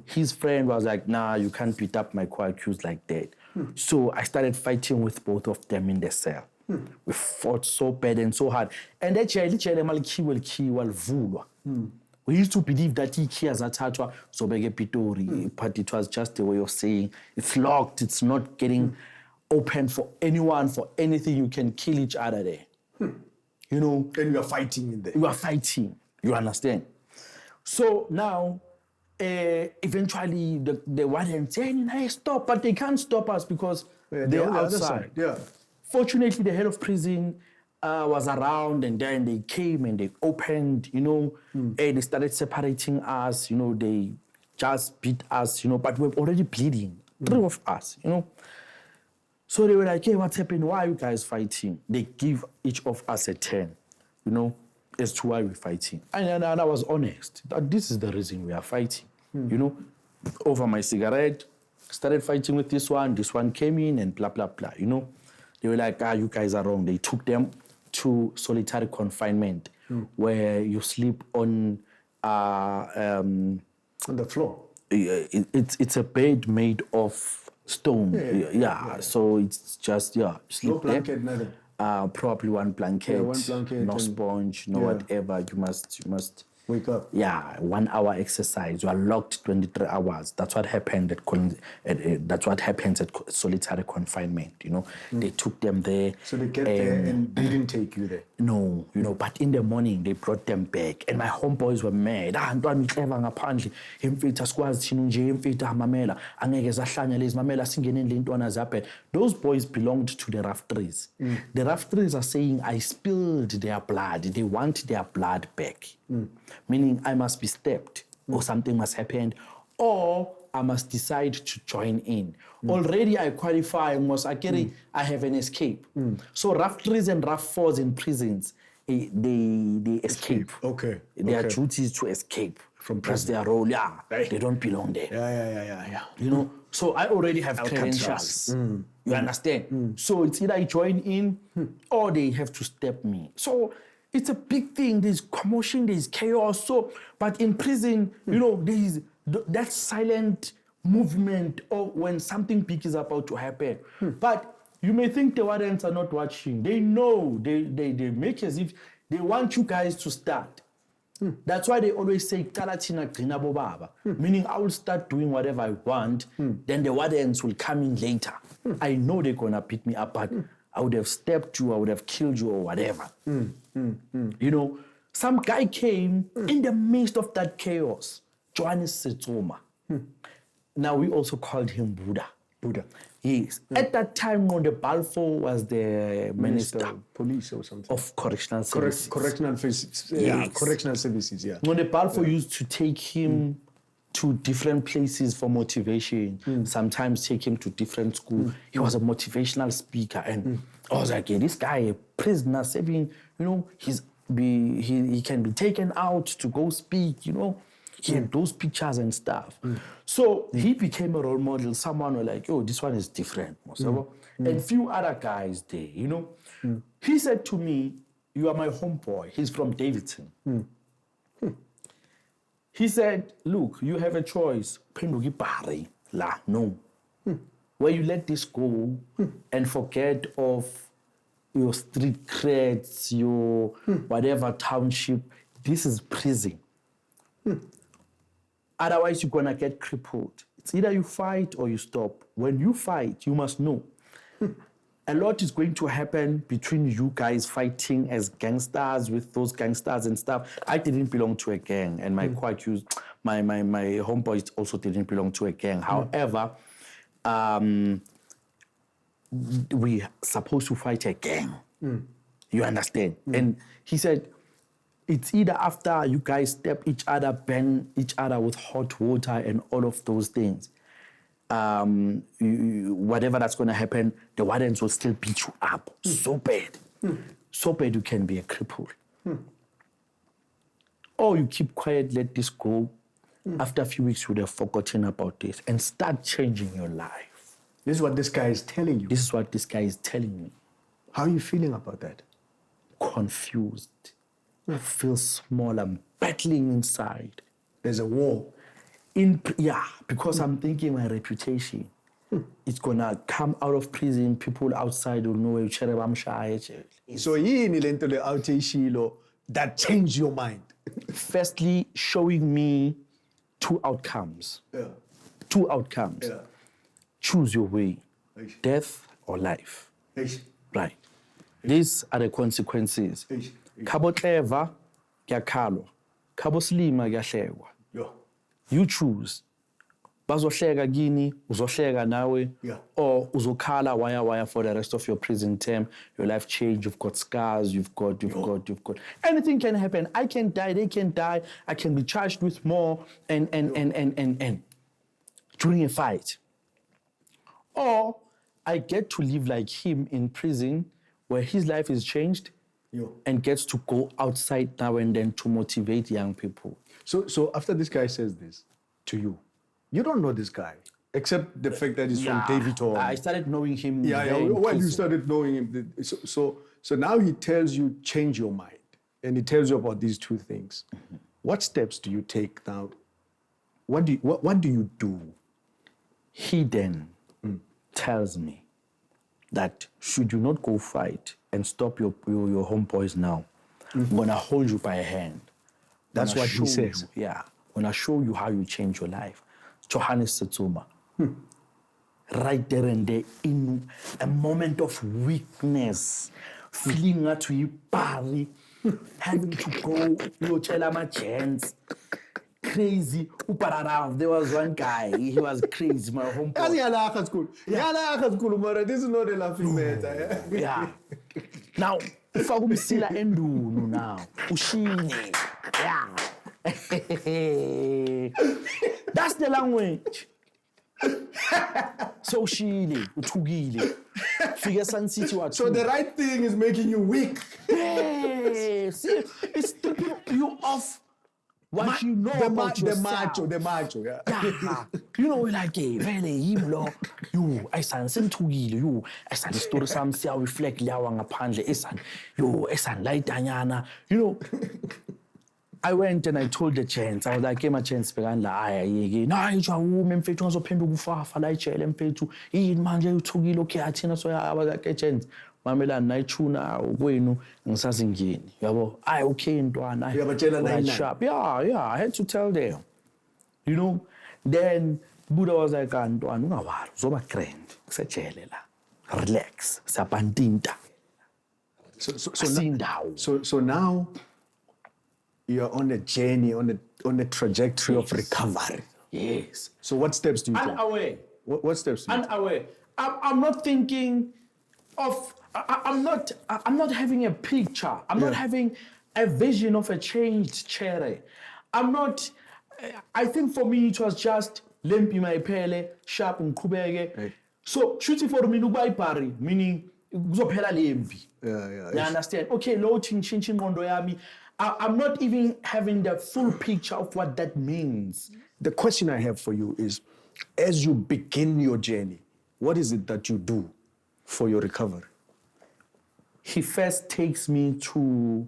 his friend was like, nah, you can't beat up my co-accused like that. So I started fighting with both of them in the cell. We fought so bad and so hard. And actually, we used to believe that he cares athatwa Zobege Pitori, but it was just a way of saying it's locked, it's not getting open for anyone, for anything. You can kill each other there. You know. And you are fighting in there. We are fighting. You understand? So now, eventually, the warden saying, "Hey, stop!" But they can't stop us because they're on the other outside. side. Yeah. Fortunately, the head of prison was around, and then they came and they opened. You know, they started separating us. You know, they just beat us. You know, but we're already bleeding. 3 of us. You know. So they were like, "Hey, what's happening? Why are you guys fighting?" They give each of us a 10, you know, as to why we're fighting. And I was honest that this is the reason we are fighting, you know. Over my cigarette, started fighting with this one came in and blah, blah, blah, you know. They were like, you guys are wrong. They took them to solitary confinement where you sleep on On the floor. it's a bed made of stone. Yeah. So it's just, sleep No blanket, there. nothing. Probably one blanket, one blanket no and- sponge, no whatever. You must Wake up. Yeah, 1 hour exercise. You are locked 23 hours. That's what happened that's what happens at solitary confinement. You know, they took them there. So they get there and they didn't take you there. No, you know, but in the morning they brought them back, and my homeboys were mad. Ntwana clever ngaphandle. Imfitha sikwazi thina nje imfitha mamela. Angeke sahlanya lezi mamela singene le ntwana zaphe. Those boys belonged to the rough trees. The rough trees are saying I spilled their blood. They want their blood back. Meaning I must be stepped or something must happen, or I must decide to join in. Already I qualify, I have an escape. So rough trees and rough fours in prisons, they escape. Okay. Their duty is to escape. From prison. That's their role, They don't belong there. Yeah. You know, so I already have credentials. You understand? So it's either I join in or they have to step me. So it's a big thing. There's commotion, there's chaos. So, but in prison, you know, there is that silent movement of when something big is about to happen. But you may think the wardens are not watching. They know. They make as if they want you guys to start. That's why they always say, meaning I will start doing whatever I want, then the wardens will come in later. I know they're going to beat me up, but I would have stepped you, I would have killed you or whatever. You know, some guy came in the midst of that chaos, Johannes Setsoma. Now we also called him Buddha. Yes. At that time, when the Balfour was the minister police or something. of correctional services. Correctional services. Yes. Correctional services, yeah. When the Balfour used to take him to different places for motivation, sometimes take him to different schools. He was a motivational speaker, and I was like, this guy, a prisoner, saving, you know, he can be taken out to go speak, you know. He had those pictures and stuff. So he became a role model. Someone was like, this one is different. And few other guys there, you know. He said to me, you are my homeboy. He's from Davidson. He said, look, you have a choice. No. Where you let this go and forget of your street creds, your whatever township. This is prison. Otherwise, you're going to get crippled. It's either you fight or you stop. When you fight, you must know. A lot is going to happen between you guys fighting as gangsters with those gangsters and stuff. I didn't belong to a gang, and my co-accused, my homeboys also didn't belong to a gang. However, we supposed to fight a gang. You understand? And he said, it's either after you guys step each other, burn each other with hot water and all of those things. Whatever that's going to happen, the wardens will still beat you up so bad. So bad you can be a cripple. Or you keep quiet, let this go. After a few weeks, you would have forgotten about this and start changing your life. This is what this guy is telling you. This is what this guy is telling me. How are you feeling about that? Confused. I feel small. I'm battling inside. There's a war. Because I'm thinking my reputation. It's gonna come out of prison. People outside will know where Chere Matseke. So yini lento le outishilo that changed your mind? Firstly, showing me 2 outcomes. 2 outcomes. Choose your way, death or life. Eish. Right. These are the consequences. Eish. Khabo clever, kuyakhalwa. Khabo slima, kuyahlekwa. Yo. You choose. Bazohleka kini, uzohleka nawe, Yeah. or uzokhala wire for the rest of your prison term. Your life change. You've got scars. You've got. Anything can happen. I can die. They can die. I can be charged with more and during a fight. Or I get to live like him in prison, where his life is changed, and gets to go outside now and then to motivate young people. So after this guy says this to you, you don't know this guy, except the fact that he's from David Hall. I started knowing him. When you started knowing him, so now he tells you change your mind, and he tells you about these two things. Mm-hmm. What steps do you take now? What do you do? He then tells me that should you not go fight and stop your homeboys now, I'm gonna hold you by a hand. That's what he says. I'm gonna show you how you change your life. Johannes Setsuma. Right there and there, in a moment of weakness, feeling that we bari, having to go, tell my chance. Crazy. There was one guy, he was crazy, my homeboy. This is not a laughing matter. Yeah. Now, if I would see endunu now, ushini. Yeah. That's the language. So ushili, uthukile. Figure Sun City. So the right thing is making you weak. Yeah. See, it's stripping you off. What you know about yourself. The macho, yeah. Yeah. You know, like, vele yimlo, you, ayisani senithukile, you, ayisani story sami siya reflect lawa ngaphandle, ayisani lightanyana. You know, I went and I told the chance. I was like, my chance began la ayayeke. Na ijwa ume mfethu ngizophenduka ufafa la ijele mfethu. Yini manje uthukile okay athina so I was like, chance. Mamelani nayichuna kwenu ngisazingeni yabo okay ntwana sharp. Yeah, I had to tell them, you know. Then Buddha was like, ntwana ungawari uzoba grand kusejele la, relax sapantinta. So now you're on a journey, on a trajectory of recovery. Yes. So what steps do you take? Unaware. What steps do you take? Unaware. I'm not thinking of. I'm not having a picture. I'm not having a vision of a changed Chere. I'm not. I think for me it was just lempi maipele sharp ngqhubeke. So shooting for me nubayipari meaning kuzophela lempi. Yeah. You understand? Okay, lo chin ngondo yami. I'm not even having the full picture of what that means. The question I have for you is, as you begin your journey, what is it that you do for your recovery? He first takes me to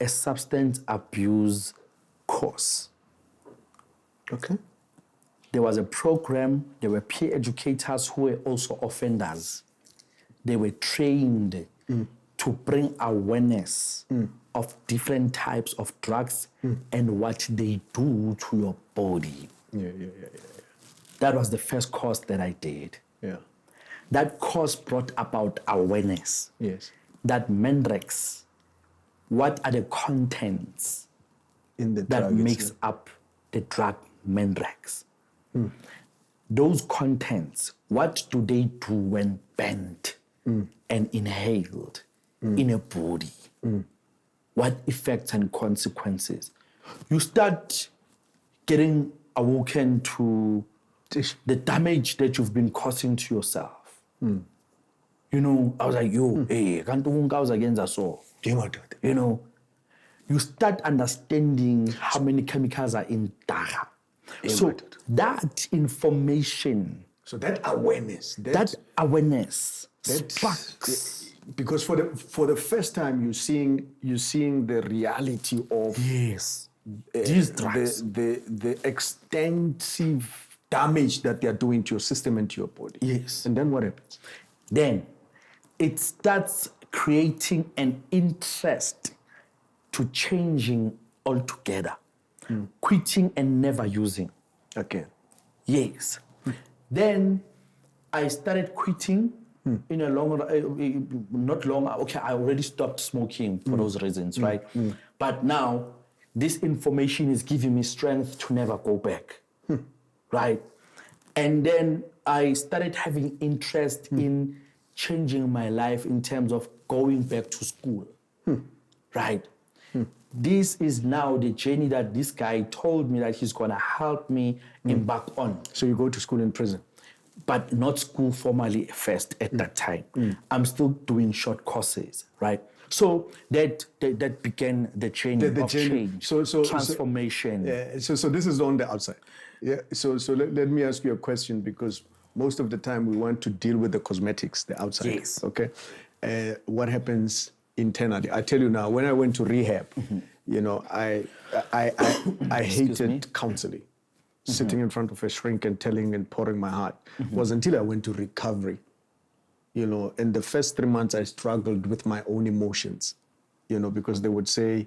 a substance abuse course. Okay. There was a program, there were peer educators who were also offenders. They were trained to bring awareness of different types of drugs and what they do to your body. Yeah. That was the first course that I did. Yeah. That course brought about awareness. Yes. That Mendrax, what are the contents in the that makes up the drug Mendrax? Those contents, what do they do when bent and inhaled in a body? What effects and consequences? You start getting awoken to the damage that you've been causing to yourself. You know, I was like, you know, you start understanding how many chemicals are in dagga. So that information, so that awareness, that sparks. Because for the first time you're seeing the reality of these drugs, the extensive damage that they are doing to your system and to your body. Yes. And then what happens? Then it starts creating an interest to changing altogether, quitting and never using. Again. Yes. Then I started quitting In a long, not long, okay, I already stopped smoking for those reasons, right? But now, this information is giving me strength to never go back, right? And then I started having interest in changing my life in terms of going back to school, right? This is now the journey that this guy told me that he's gonna help me embark on. So you go to school in prison? But not school formally first at that time. I'm still doing short courses, right? So that began the journey of change, transformation. So this is on the outside. Yeah. So let me ask you a question, because most of the time we want to deal with the cosmetics, the outside. Yes. Okay. What happens internally? I tell you now, when I went to rehab, you know, I hated counseling. Sitting in front of a shrink and telling and pouring my heart was until I went to recovery. You know, in the first 3 months, I struggled with my own emotions, you know, because they would say,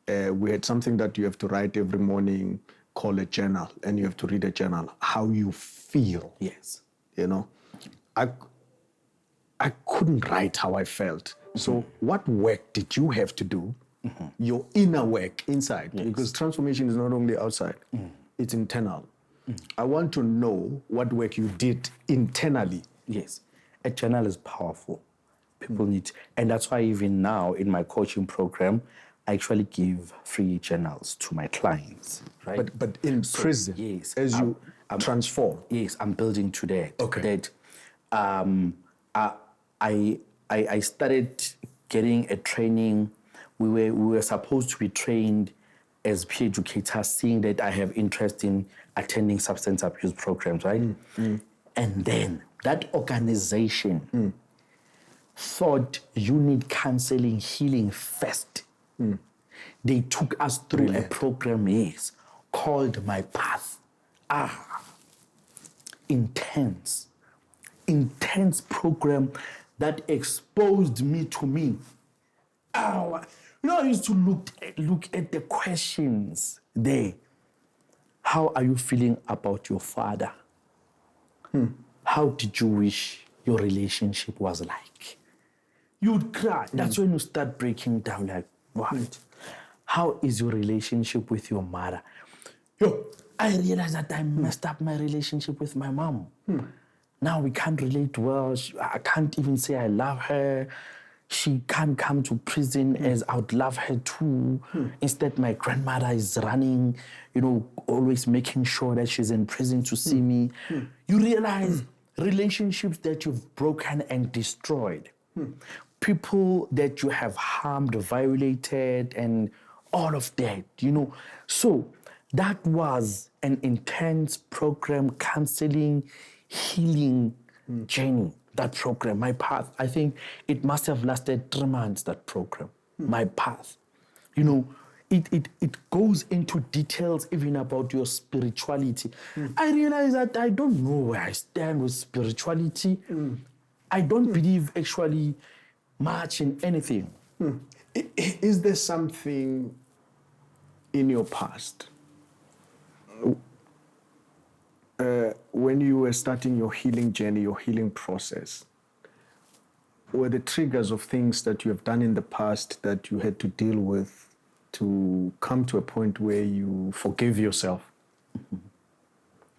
we had something that you have to write every morning, call a journal, and you have to read a journal, how you feel. Yes. You know, I couldn't write how I felt. So what work did you have to do? Your inner work inside, because transformation is not only outside. It's internal. I want to know what work you did internally. Yes. A journal is powerful. People need, and that's why even now in my coaching program, I actually give free journals to my clients. Right. But in prison, yes, as you transform. Yes, I'm building to that. Okay. That I started getting a training. We were supposed to be trained as peer educators, seeing that I have interest in attending substance abuse programs, right? And then that organization thought you need counseling, healing first. They took us through a program, yes, called My Path. Intense program that exposed me to me. You know, I used to look at the questions there. How are you feeling about your father? How did you wish your relationship was like? You would cry. That's when you start breaking down, like, what? How is your relationship with your mother? I realized that I messed up my relationship with my mom. Now we can't relate well. I can't even say I love her. She can't come to prison as I would love her to. Instead, my grandmother is running, you know, always making sure that she's in prison to see me. You realize relationships that you've broken and destroyed. People that you have harmed, violated, and all of that, you know. So that was an intense program, counseling, healing journey. That program, My Path, I think it must have lasted 3 months, that program, My Path. You know, it goes into details even about your spirituality. I realize that I don't know where I stand with spirituality. I don't believe actually much in anything. Is there something in your past when you were starting your healing journey, your healing process, were the triggers of things that you have done in the past that you had to deal with to come to a point where you forgave yourself?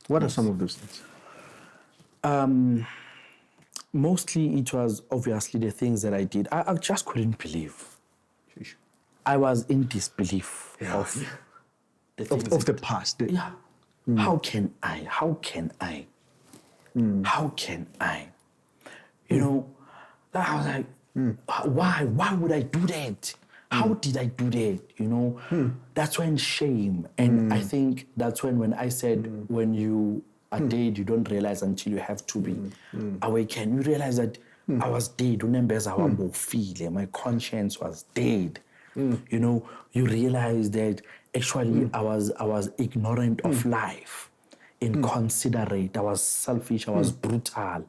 What are some of those things? Mostly it was obviously the things that I did. I just couldn't believe. I was in disbelief of the things of the past. How can I? You know, I was like, why? Why would I do that? How did I do that? You know, that's when shame. And I think that's when I said, when you are dead, you don't realize until you have to be awakened. You realize that I was dead. My conscience was dead. You know, you realize that actually I was ignorant of life, inconsiderate. I was selfish. I was brutal.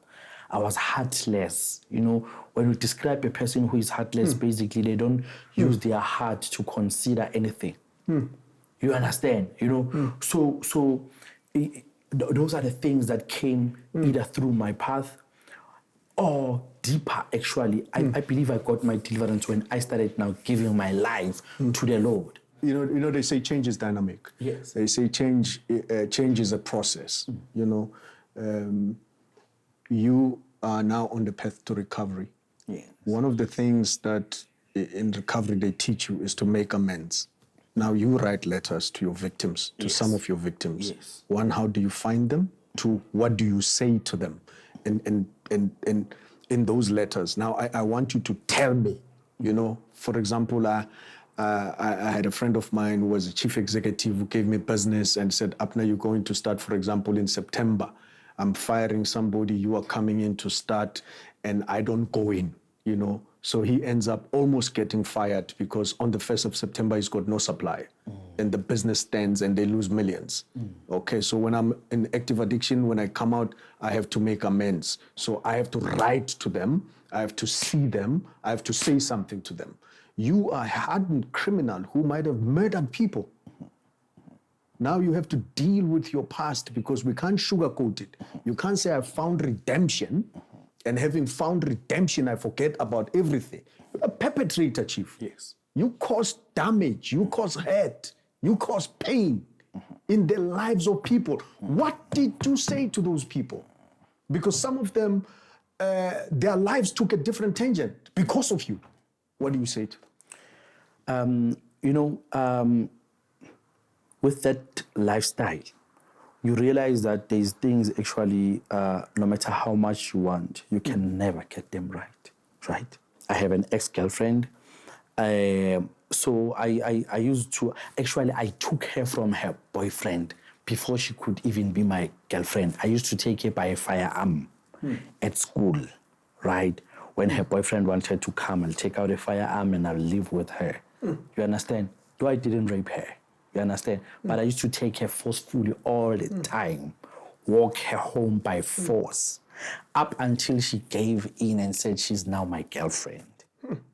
I was heartless. You know, when we describe a person who is heartless, basically they don't use their heart to consider anything. You understand? You know, so those are the things that came either through my path or deeper, actually. I believe I got my deliverance when I started now giving my life to the Lord. You know, they say change is dynamic. Yes. They say change is a process. You know, you are now on the path to recovery. Yes. One of the things that in recovery they teach you is to make amends. Now you write letters to your victims, to some of your victims. Yes. One, how do you find them? Two, what do you say to them in those letters? Now I want you to tell me, you know, for example, I had a friend of mine who was a chief executive who gave me business and said, Apna, you're going to start, for example, in September. I'm firing somebody, you are coming in to start, and I don't go in, you know. So he ends up almost getting fired because on the 1st of September, he's got no supply. And the business stands and they lose millions. Okay, so when I'm in active addiction, when I come out, I have to make amends. So I have to write to them, I have to see them, I have to say something to them. You are a hardened criminal who might have murdered people. Now you have to deal with your past because we can't sugarcoat it. You can't say I found redemption, and having found redemption, I forget about everything. You're a perpetrator, Chief. Yes. You cause damage, you cause hurt, you cause pain in the lives of people. What did you say to those people? Because some of them, their lives took a different tangent because of you. What do you say to them? You know, with that lifestyle, you realize that there's things actually, no matter how much you want, you can never get them right? I have an ex-girlfriend. So I used to, actually I took her from her boyfriend before she could even be my girlfriend. I used to take her by a firearm at school, right? When her boyfriend wanted to come, I'll take out a firearm and I'll live with her. You understand? Though I didn't rape her. You understand? But I used to take her forcefully all the time, walk her home by force, up until she gave in and said she's now my girlfriend.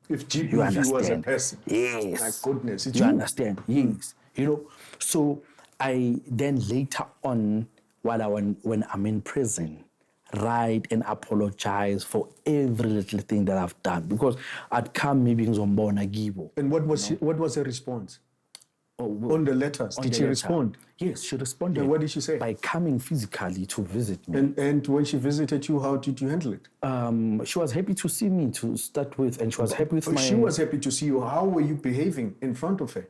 If GP was a person. Yes. My goodness. You understand? Yes. You know, so I then later on, when I'm in prison, write and apologize for every little thing that I've done. Because I'd come maybe in Zombona Gibo. And what was her response? On the letters, did she respond? Yes, she responded. And what did she say? By coming physically to visit me. And when she visited you, how did you handle it? She was happy to see me to start with, and she was happy with She was happy to see you. How were you behaving in front of her?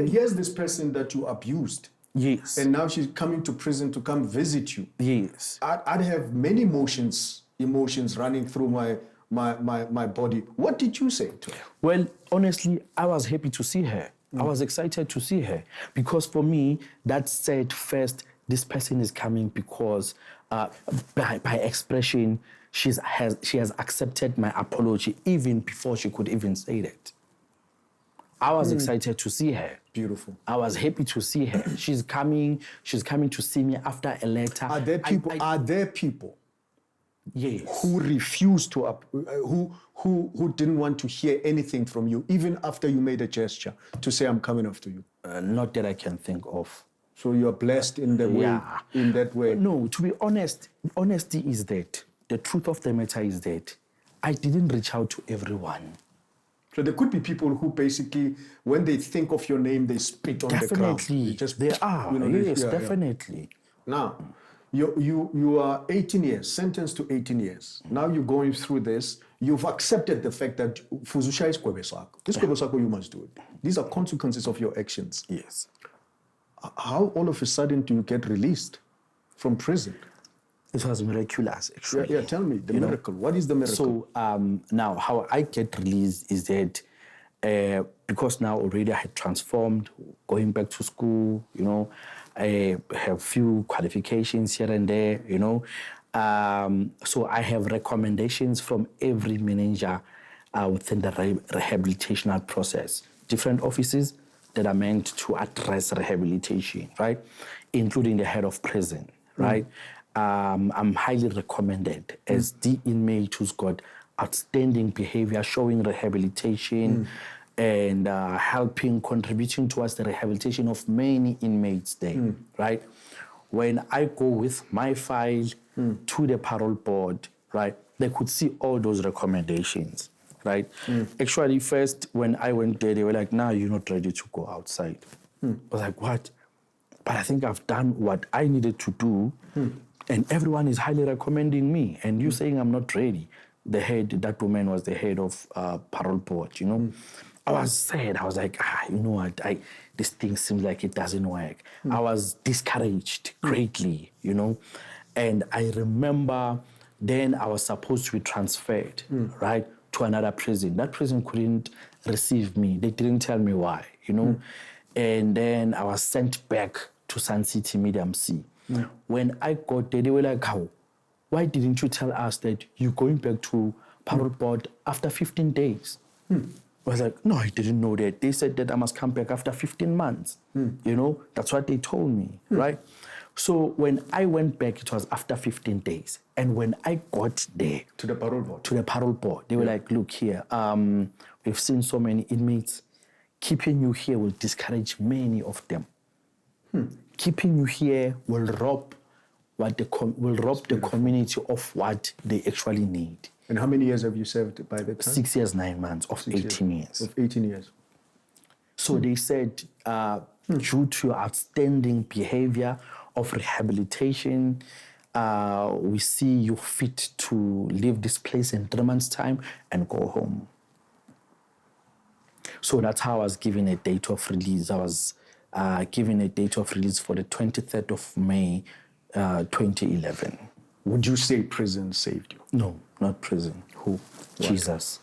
Here's this person that you abused. Yes. And now she's coming to prison to come visit you. Yes. I'd have many emotions running through my body. What did you say to her? Well, honestly, I was happy to see her. I was excited to see her because for me, that said first, this person is coming because by expression, she has accepted my apology even before she could even say that. I was excited to see her. Beautiful. I was happy to see her. She's coming to see me after a letter. Are there people yes, who refused to, who didn't want to hear anything from you, even after you made a gesture to say, I'm coming after you? Not that I can think of. So you're blessed in the way, in that way? No, to be honest, honesty is that. The truth of the matter is that I didn't reach out to everyone. So there could be people who basically, when they think of your name, they spit on the ground. Definitely, there are. You know, yes, definitely. Now, you are 18 years, sentenced to 18 years. Now you're going through this. You've accepted the fact that Fuzusha is Kwebesako. This Kwebesako, you must do it. These are consequences of your actions. Yes. How all of a sudden do you get released from prison? It was miraculous, actually. Yeah, tell me the miracle. What is the miracle? So now, how I get released is that because now already I had transformed, going back to school, you know, I have few qualifications here and there, you know. So I have recommendations from every manager within the rehabilitational process. Different offices that are meant to address rehabilitation, right? Including the head of prison, right? I'm highly recommended as the inmate who's got outstanding behavior, showing rehabilitation and helping, contributing towards the rehabilitation of many inmates there, right? When I go with my file to the parole board, right, they could see all those recommendations, right? Actually, first, when I went there, they were like, "Nah, you're not ready to go outside." I was like, "What?" But I think I've done what I needed to do, and everyone is highly recommending me. And you saying I'm not ready. That woman was the head of parole board, you know. I was sad. I was like, you know what? This thing seems like it doesn't work. I was discouraged greatly, you know. And I remember then I was supposed to be transferred, right, to another prison. That prison couldn't receive me. They didn't tell me why, you know. And then I was sent back to Sun City Medium C. When I got there, they were like, "How? Why didn't you tell us that you're going back to parole board after 15 days?" I was like, "No, I didn't know that. They said that I must come back after 15 months. You know, that's what they told me, right?" So when I went back, it was after 15 days. And when I got there To the parole board. to the parole board, they were like, "Look here, we've seen so many inmates. Keeping you here will discourage many of them. Keeping you here will rob the community of what they actually need." And how many years have you served by the time? 6 years, 9 months of 18 years. Of 18 years. So they said, due to your outstanding behavior of rehabilitation, we see you fit to leave this place in 3 months' time and go home. So that's how I was given a date of release. I was given a date of release for the 23rd of May, 2011. Would you say prison saved you? No, not prison. Who? Jesus.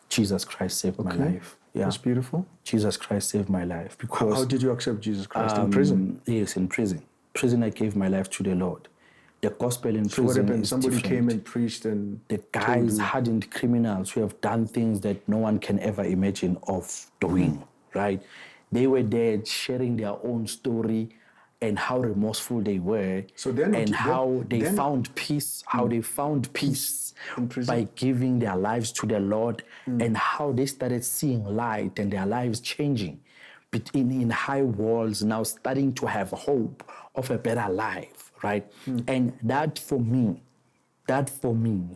Jesus Christ saved my life. Yeah. That's beautiful. Jesus Christ saved my life. Because How did you accept Jesus Christ? In prison? Yes, in prison. Prison, I gave my life to the Lord. The gospel in So what prison happened? is Somebody different. came and preached and... The guys, hardened criminals who have done things that no one can ever imagine of doing, right? They were there sharing their own story and how remorseful they were, So they're not- and how they they're not- found peace, how they found peace in prison? by giving their lives to the Lord, and how they started seeing light and their lives changing in high walls, now starting to have hope of a better life, right? And that for me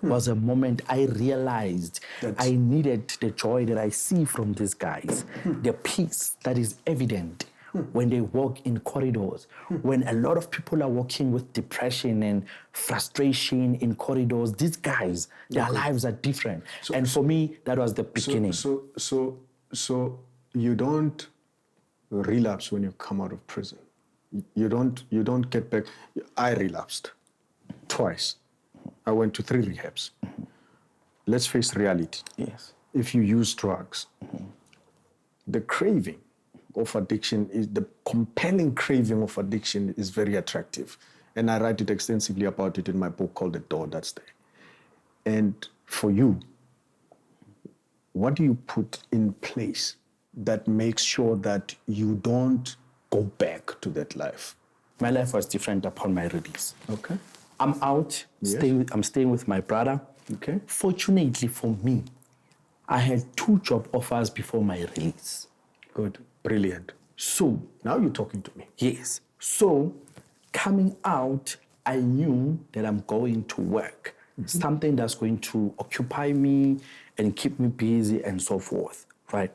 was a moment I realized I needed the joy that I see from these guys, the peace that is evident when they walk in corridors, when a lot of people are walking with depression and frustration in corridors. These guys, their lives are different. And for me, that was the beginning. So you don't relapse when you come out of prison. You don't get back. I relapsed twice. I went to 3 rehabs. Let's face reality. Yes. If you use drugs, the craving of addiction is the compelling craving of addiction is very attractive. And I write it extensively about it in my book called The Door That's There. And for you, what do you put in place that makes sure that you don't go back to that life? My life was different upon my release. Okay. I'm out, Yes. I'm staying with my brother. Okay. Fortunately for me, I had 2 job offers before my release. Good. Brilliant. So, Now you're talking to me. yes. So, coming out, I knew that I'm going to work. Something that's going to occupy me and keep me busy and so forth, right?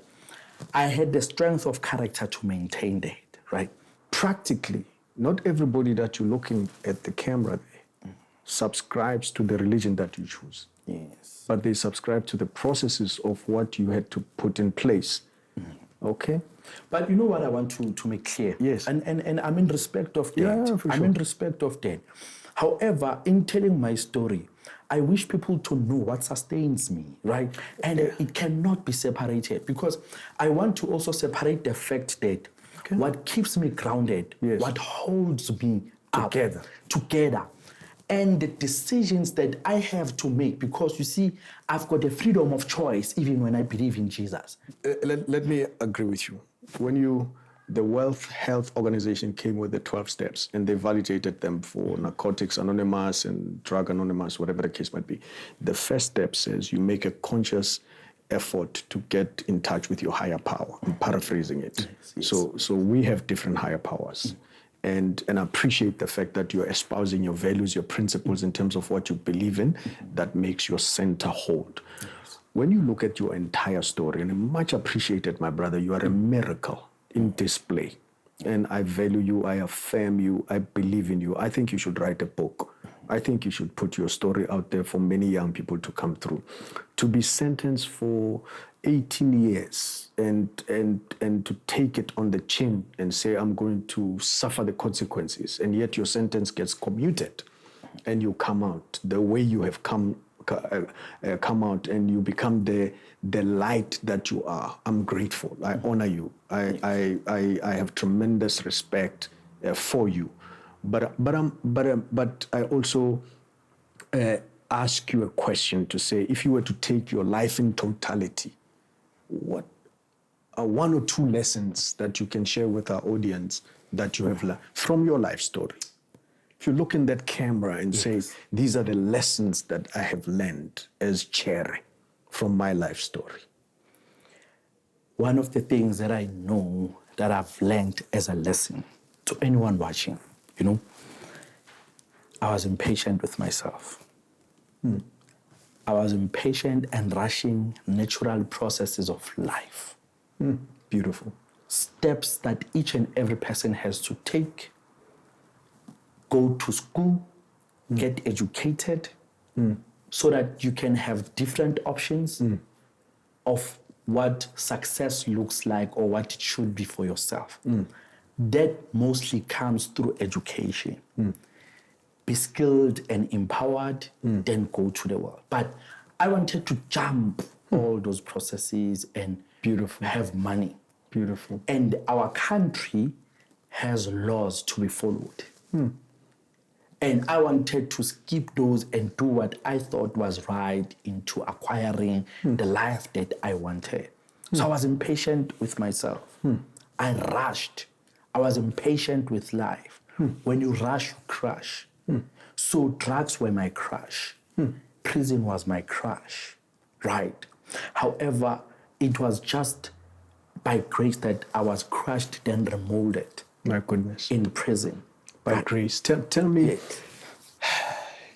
I had the strength of character to maintain that, right? Practically, not everybody that you're looking at the camera there subscribes to the religion that you choose. Yes. But they subscribe to the processes of what you had to put in place. Okay? But you know what I want to make clear? Yes. And I'm in respect of that. Yeah, for I'm sure. in respect of that. However, in telling my story, I wish people to know what sustains me, right? And it cannot be separated, because I want to also separate the fact that what keeps me grounded, Yes. what holds me up Together. together, and the decisions that I have to make, because you see, I've got the freedom of choice even when I believe in Jesus. Let me agree with you. When the Wealth Health Organization came with the 12 steps and they validated them for Narcotics Anonymous and Drug Anonymous, whatever the case might be, the first step says you make a conscious effort to get in touch with your higher power. I'm paraphrasing it. Yes. So we have different higher powers. And I appreciate the fact that you're espousing your values, your principles in terms of what you believe in, that makes your center hold. Yes. When you look at your entire story, and I much appreciated, my brother, you are a miracle in display. And I value you, I affirm you, I believe in you. I think you should write a book. I think you should put your story out there for many young people to come through. To be sentenced for 18 years and to take it on the chin and say, I'm going to suffer the consequences, and yet your sentence gets commuted and you come out the way you have come out and you become the light that you are. I'm grateful. I honor you. I have tremendous respect for you. But I also ask you a question to say, if you were to take your life in totality, what are one or two lessons that you can share with our audience that you have learned from your life story? If you look in that camera and say, these are the lessons that I have learned as Chere from my life story. One of the things that I know that I've learned as a lesson to anyone watching, I was impatient with myself. I was impatient and rushing natural processes of life. Beautiful. Steps that each and every person has to take. Go to school, get educated, so that you can have different options of what success looks like or what it should be for yourself. That mostly comes through education. Be skilled and empowered, then go to the world. But I wanted to jump all those processes and have money. Beautiful. And our country has laws to be followed. And I wanted to skip those and do what I thought was right into acquiring the life that I wanted. So I was impatient with myself. I rushed. I was impatient with life. When you rush, you crash. So drugs were my crash. Prison was my crash, right? However, it was just by grace that I was crushed, then remolded. My goodness. In prison. By grace. Tell me,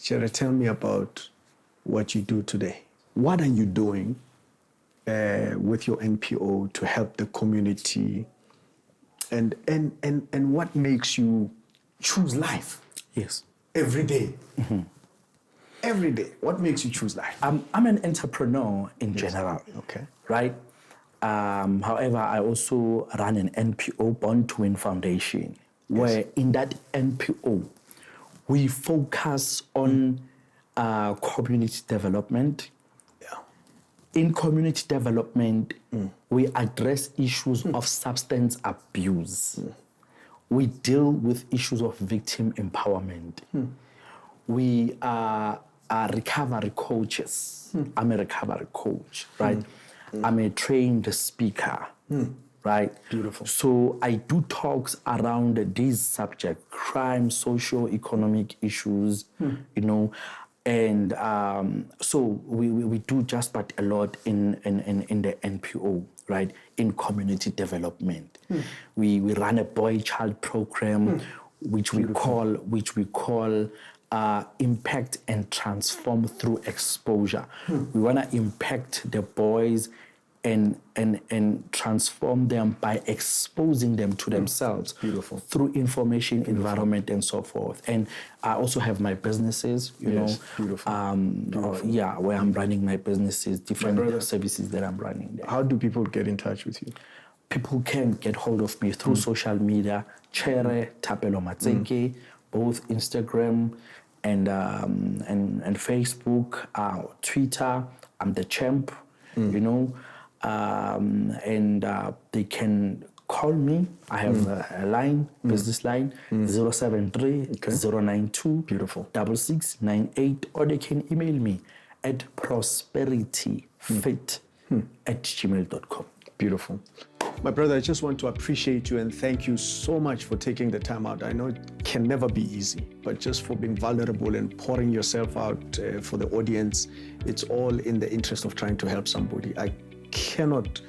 Chere, tell me about what you do today. What are you doing with your NPO to help the community? And what makes you choose life? Yes. Every day. Every day. What makes you choose life? I'm an entrepreneur in general. Okay. Right? However, I also run an NPO, Born to Win Foundation, where in that NPO, we focus on community development. Yeah. In community development, we address issues of substance abuse. We deal with issues of victim empowerment. We are recovery coaches. I'm a recovery coach, right? I'm a trained speaker, right? Beautiful. So I do talks around these subjects, crime, socio-economic issues, and so we do just but a lot in the NPO, right? In community development. We run a boy-child program, which we call impact and transform through exposure. We want to impact the boys and transform them by exposing them to themselves. Beautiful. Through information, environment, and so forth. And I also have my businesses, you know. Beautiful. Where I'm running my businesses, different services that I'm running there. How do people get in touch with you? People can get hold of me through social media, Chere Matseke, both Instagram and Facebook, Twitter. I'm the champ, and they can call me. I have a line, business line, 073-092 6698, or they can email me at prosperityfit@gmail.com. Beautiful. My brother, I just want to appreciate you and thank you so much for taking the time out. I know it can never be easy, but just for being vulnerable and pouring yourself out for the audience, it's all in the interest of trying to help somebody. I cannot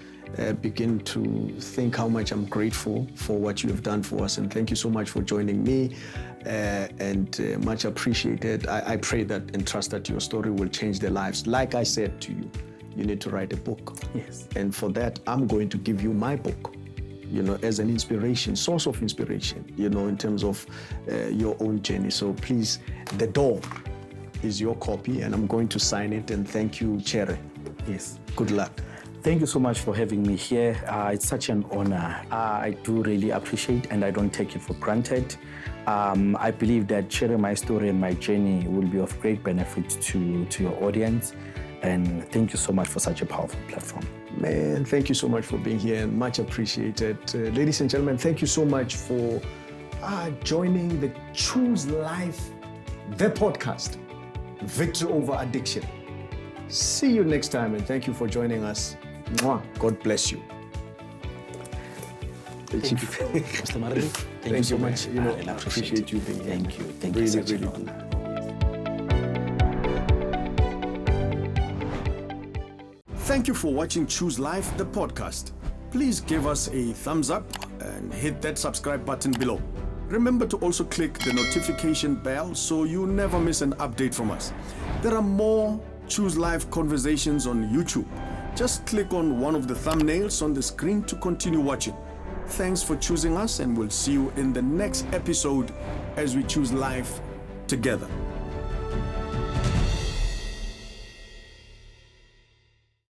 begin to think how much I'm grateful for what you have done for us. And thank you so much for joining me, and much appreciated. I pray that and trust that your story will change their lives. Like I said to you, you need to write a book. Yes. And for that, I'm going to give you my book, as an inspiration, source of inspiration, in terms of your own journey. So please, the door is your copy, and I'm going to sign it. And thank you, Chere. Yes. Good luck. Thank you so much for having me here. It's such an honor. I do really appreciate, and I don't take it for granted. I believe that sharing my story and my journey will be of great benefit to your audience. And thank you so much for such a powerful platform. Man, thank you so much for being here, and much appreciated. Ladies and gentlemen, thank you so much for joining the Choose Life, the podcast, Victory Over Addiction. See you next time, and thank you for joining us. Mwah. God bless you. Thank you, Mr. Marley. Thank you so much. I appreciate you being here. Thank you. Thank Really, you. Such really an good. honor. Thank you for watching Choose Life, the podcast. Please give us a thumbs up and hit that subscribe button below. Remember to also click the notification bell so you never miss an update from us. There are more Choose Life conversations on YouTube. Just click on one of the thumbnails on the screen to continue watching. Thanks for choosing us, and we'll see you in the next episode as we choose life together.